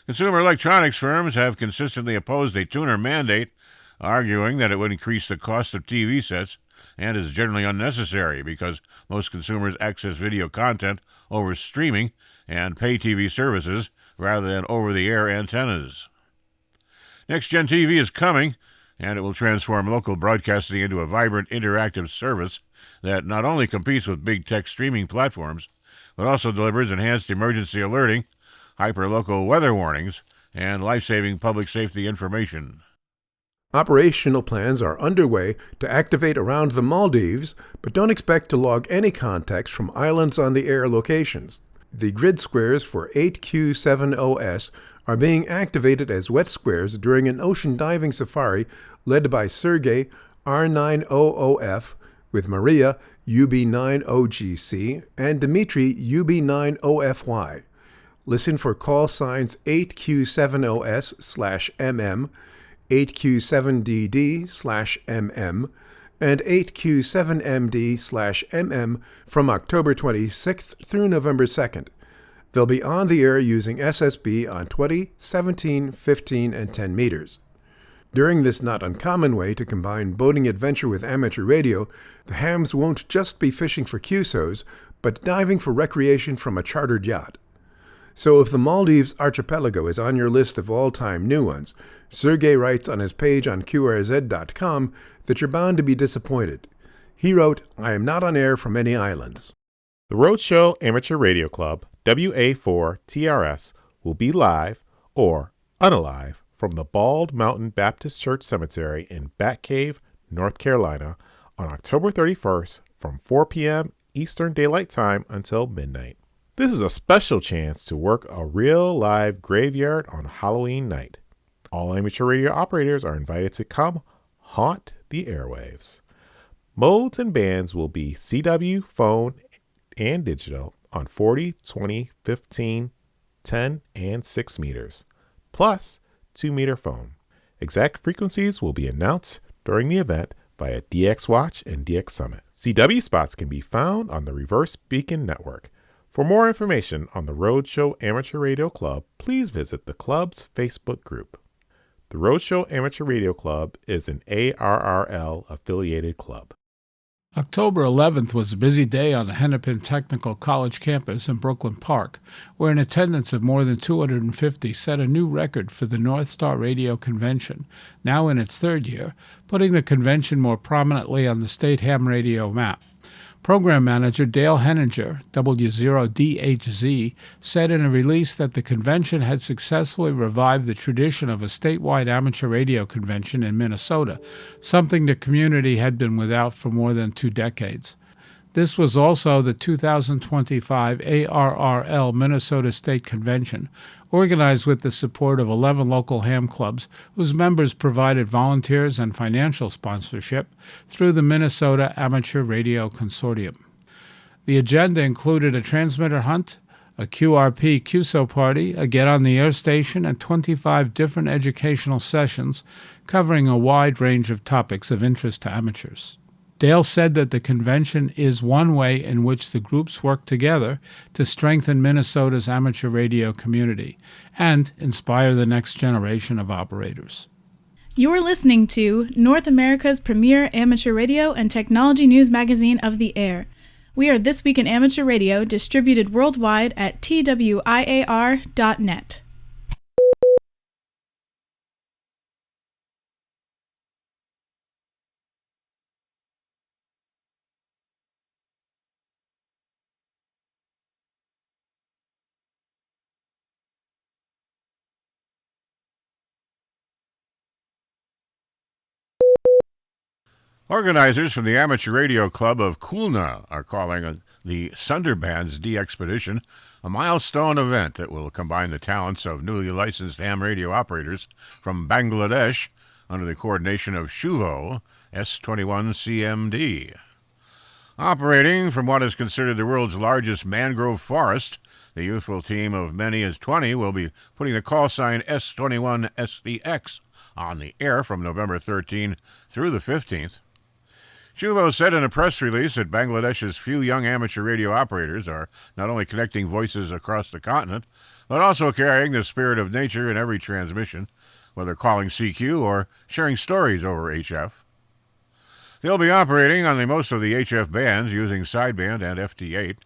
Consumer electronics firms have consistently opposed a tuner mandate, arguing that it would increase the cost of TV sets and is generally unnecessary because most consumers access video content over streaming and pay TV services rather than over-the-air antennas. Next-Gen TV is coming, and it will transform local broadcasting into a vibrant, interactive service that not only competes with big tech streaming platforms, but also delivers enhanced emergency alerting, hyper-local weather warnings, and life-saving public safety information. Operational plans are underway to activate around the Maldives, but don't expect to log any context from islands on the air locations. The grid squares for 8Q7OS are being activated as wet squares during an ocean diving safari led by Sergey R900F with Maria UB9OGC and Dmitry UB9OFY. Listen for call signs 8Q7OS/MM, 8Q7DD/MM, and 8Q7MD/MM from October 26th through November 2nd. They'll be on the air using SSB on 20, 17, 15, and 10 meters. During this not uncommon way to combine boating adventure with amateur radio, the hams won't just be fishing for QSOs, but diving for recreation from a chartered yacht. So if the Maldives archipelago is on your list of all-time new ones, Sergey writes on his page on QRZ.com that you're bound to be disappointed. He wrote, "I am not on air from any islands." The Roadshow Amateur Radio Club, WA4TRS, will be live or unalive from the Bald Mountain Baptist Church Cemetery in Bat Cave, North Carolina on October 31st from 4 p.m. Eastern Daylight Time until midnight. This is a special chance to work a real live graveyard on Halloween night. All amateur radio operators are invited to come haunt the airwaves. Modes and bands will be CW, phone, and digital on 40, 20, 15, 10, and 6 meters, plus 2-meter phone. Exact frequencies will be announced during the event via DX Watch and DX Summit. CW spots can be found on the Reverse Beacon Network. For more information on the Roadshow Amateur Radio Club, please visit the club's Facebook group. The Roadshow Amateur Radio Club is an ARRL-affiliated club. October 11th was a busy day on the Hennepin Technical College campus in Brooklyn Park, where an attendance of more than 250 set a new record for the North Star Radio Convention, now in its third year, putting the convention more prominently on the state ham radio map. Program Manager Dale Henninger, W0DHZ, said in a release that the convention had successfully revived the tradition of a statewide amateur radio convention in Minnesota, something the community had been without for more than 2 decades. This was also the 2025 ARRL Minnesota State Convention, organized with the support of 11 local ham clubs whose members provided volunteers and financial sponsorship through the Minnesota Amateur Radio Consortium. The agenda included a transmitter hunt, a QRP QSO party, a Get on the Air station, and 25 different educational sessions covering a wide range of topics of interest to amateurs. Dale said that the convention is one way in which the groups work together to strengthen Minnesota's amateur radio community and inspire the next generation of operators. You're listening to North America's premier amateur radio and technology news magazine of the air. We are This Week in Amateur Radio, distributed worldwide at twiar.net. Organizers from the Amateur Radio Club of Khulna are calling the Sunderbans DXpedition a milestone event that will combine the talents of newly licensed ham radio operators from Bangladesh under the coordination of Shuvo S21CMD. Operating from what is considered the world's largest mangrove forest, the youthful team of many as 20 will be putting the call sign S21SDX on the air from November 13 through the 15th. Shuvo said in a press release that Bangladesh's few young amateur radio operators are not only connecting voices across the continent, but also carrying the spirit of nature in every transmission, whether calling CQ or sharing stories over HF. They'll be operating on most of the HF bands using sideband and FT8.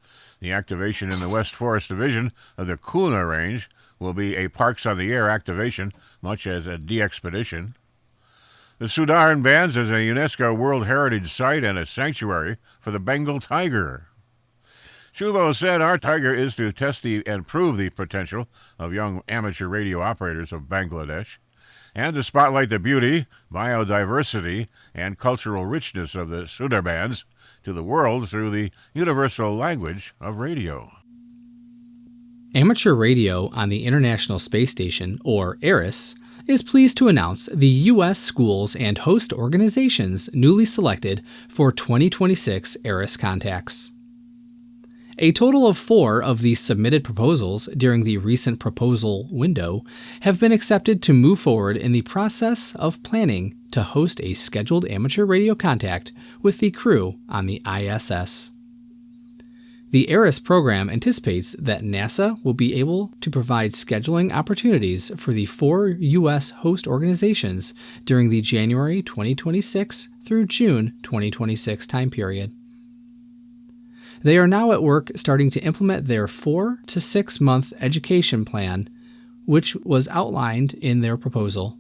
The activation in the West Forest Division of the Khulna range will be a Parks on the Air activation, much as a DXpedition. The Sudaran Bands is a UNESCO World Heritage Site and a sanctuary for the Bengal tiger. Shuvo said our tiger is to test and prove the potential of young amateur radio operators of Bangladesh and to spotlight the beauty, biodiversity, and cultural richness of the Sundarbans to the world through the universal language of radio. Amateur Radio on the International Space Station, or ARISS, is pleased to announce the U.S. schools and host organizations newly selected for 2026 ARISS contacts. A total of 4 of the submitted proposals during the recent proposal window have been accepted to move forward in the process of planning to host a scheduled amateur radio contact with the crew on the ISS. The ARISS program anticipates that NASA will be able to provide scheduling opportunities for the 4 U.S. host organizations during the January 2026 through June 2026 time period. They are now at work starting to implement their 4 to 6 month education plan, which was outlined in their proposal.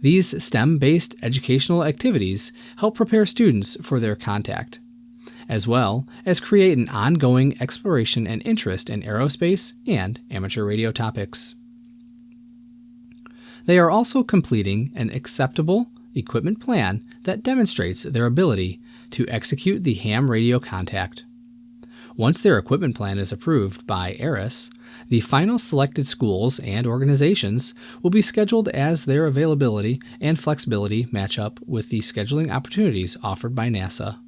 These STEM-based educational activities help prepare students for their contact, as well as create an ongoing exploration and interest in aerospace and amateur radio topics. They are also completing an acceptable equipment plan that demonstrates their ability to execute the ham radio contact. Once their equipment plan is approved by ARISS, the final selected schools and organizations will be scheduled as their availability and flexibility match up with the scheduling opportunities offered by NASA.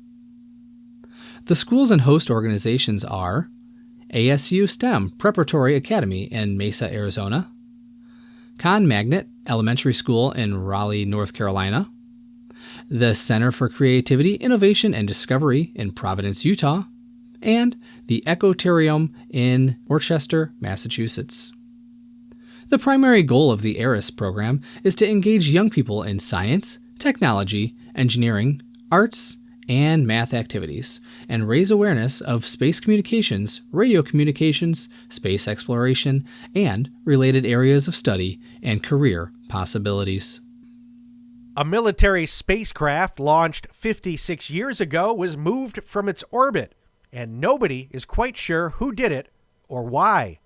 The schools and host organizations are ASU STEM Preparatory Academy in Mesa, Arizona, Con Magnet Elementary School in Raleigh, North Carolina, the Center for Creativity, Innovation, and Discovery in Providence, Utah, and the Ecotarium in Worcester, Massachusetts. The primary goal of the ARISS program is to engage young people in science, technology, engineering, arts, and math activities, and raise awareness of space communications, radio communications, space exploration, and related areas of study and career possibilities. A military spacecraft launched 56 years ago was moved from its orbit, and nobody is quite sure who did it or why.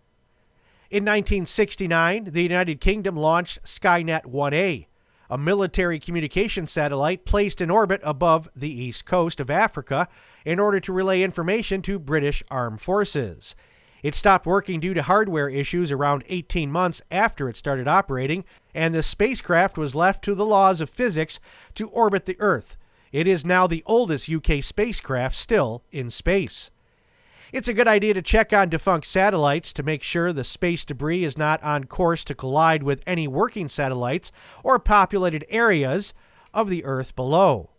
In 1969, the United Kingdom launched Skynet 1A, a military communication satellite placed in orbit above the east coast of Africa in order to relay information to British armed forces. It stopped working due to hardware issues around 18 months after it started operating, and the spacecraft was left to the laws of physics to orbit the Earth. It is now the oldest UK spacecraft still in space. It's a good idea to check on defunct satellites to make sure the space debris is not on course to collide with any working satellites or populated areas of the Earth below.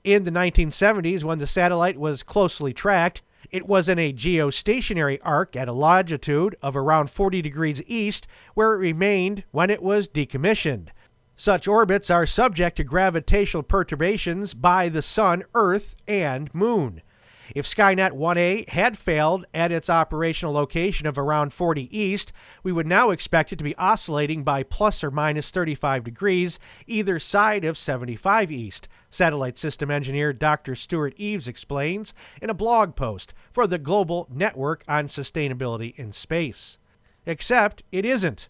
In the 1970s, when the satellite was closely tracked, it was in a geostationary arc at a longitude of around 40 degrees east, where it remained when it was decommissioned. Such orbits are subject to gravitational perturbations by the Sun, Earth, and Moon. If Skynet 1A had failed at its operational location of around 40 east, we would now expect it to be oscillating by plus or minus 35 degrees either side of 75 east, Satellite System Engineer Dr. Stuart Eaves explains in a blog post for the Global Network on Sustainability in Space. Except it isn't.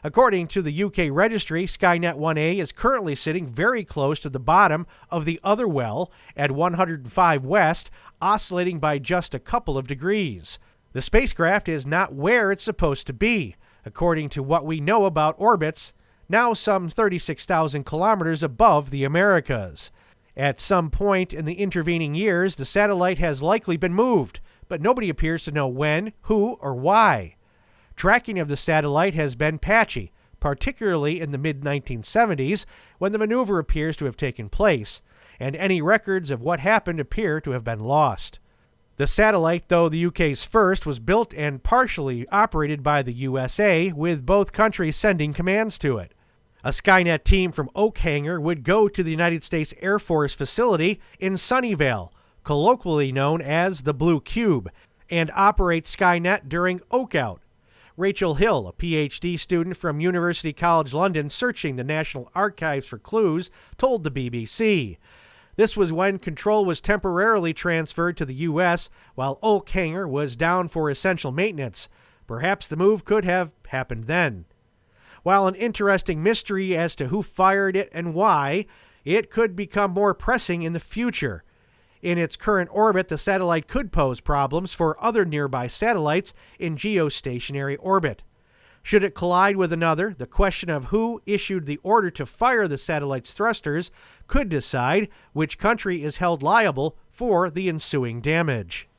According to the UK registry, Skynet 1A is currently sitting very close to the bottom of the other well at 105 west, oscillating by just a couple of degrees. The spacecraft is not where it's supposed to be, according to what we know about orbits, now some 36,000 kilometers above the Americas. At some point in the intervening years, the satellite has likely been moved, but nobody appears to know when, who, or why. Tracking of the satellite has been patchy, particularly in the mid-1970s, when the maneuver appears to have taken place, and any records of what happened appear to have been lost. The satellite, though the UK's first, was built and partially operated by the USA, with both countries sending commands to it. A Skynet team from Oakhanger would go to the United States Air Force facility in Sunnyvale, colloquially known as the Blue Cube, and operate Skynet during Oakout. Rachel Hill, a PhD student from University College London searching the National Archives for clues, told the BBC. This was when control was temporarily transferred to the U.S. while Oakhanger was down for essential maintenance. Perhaps the move could have happened then. While an interesting mystery as to who fired it and why, it could become more pressing in the future. In its current orbit, the satellite could pose problems for other nearby satellites in geostationary orbit. Should it collide with another, the question of who issued the order to fire the satellite's thrusters could decide which country is held liable for the ensuing damage.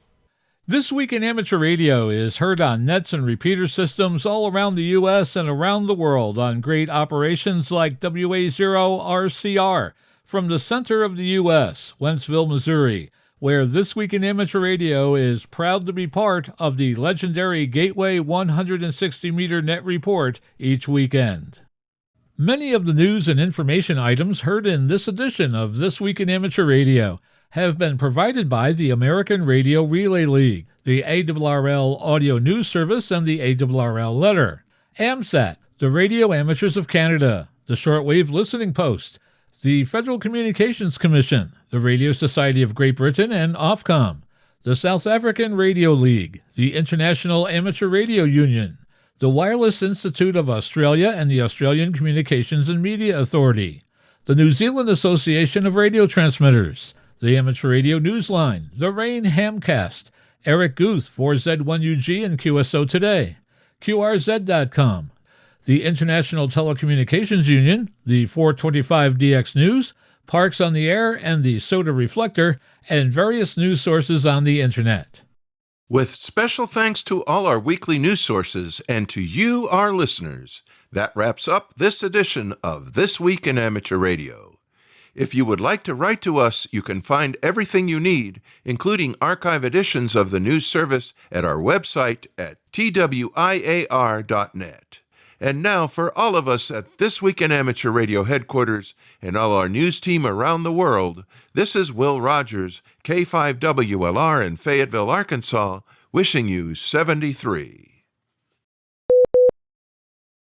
This Week in Amateur Radio is heard on nets and repeater systems all around the U.S. and around the world on great operations like WA0RCR from the center of the U.S., Wentzville, Missouri, where This Week in Amateur Radio is proud to be part of the legendary Gateway 160-meter net report each weekend. Many of the news and information items heard in this edition of This Week in Amateur Radio have been provided by the American Radio Relay League, the ARRL Audio News Service, and the ARRL Letter, AMSAT, the Radio Amateurs of Canada, the Shortwave Listening Post, the Federal Communications Commission, the Radio Society of Great Britain, and Ofcom, the South African Radio League, the International Amateur Radio Union, the Wireless Institute of Australia and the Australian Communications and Media Authority, the New Zealand Association of Radio Transmitters, the Amateur Radio Newsline, the Rain Hamcast, Eric Guth, 4Z1UG and QSO Today, QRZ.com, the International Telecommunications Union, the 425DX News, Parks on the Air, and the Soda Reflector, and various news sources on the Internet. With special thanks to all our weekly news sources and to you, our listeners, that wraps up this edition of This Week in Amateur Radio. If you would like to write to us, you can find everything you need, including archive editions of the news service, at our website at twiar.net. And now, for all of us at This Week in Amateur Radio headquarters and all our news team around the world, this is Will Rogers, K5WLR in Fayetteville, Arkansas, wishing you 73.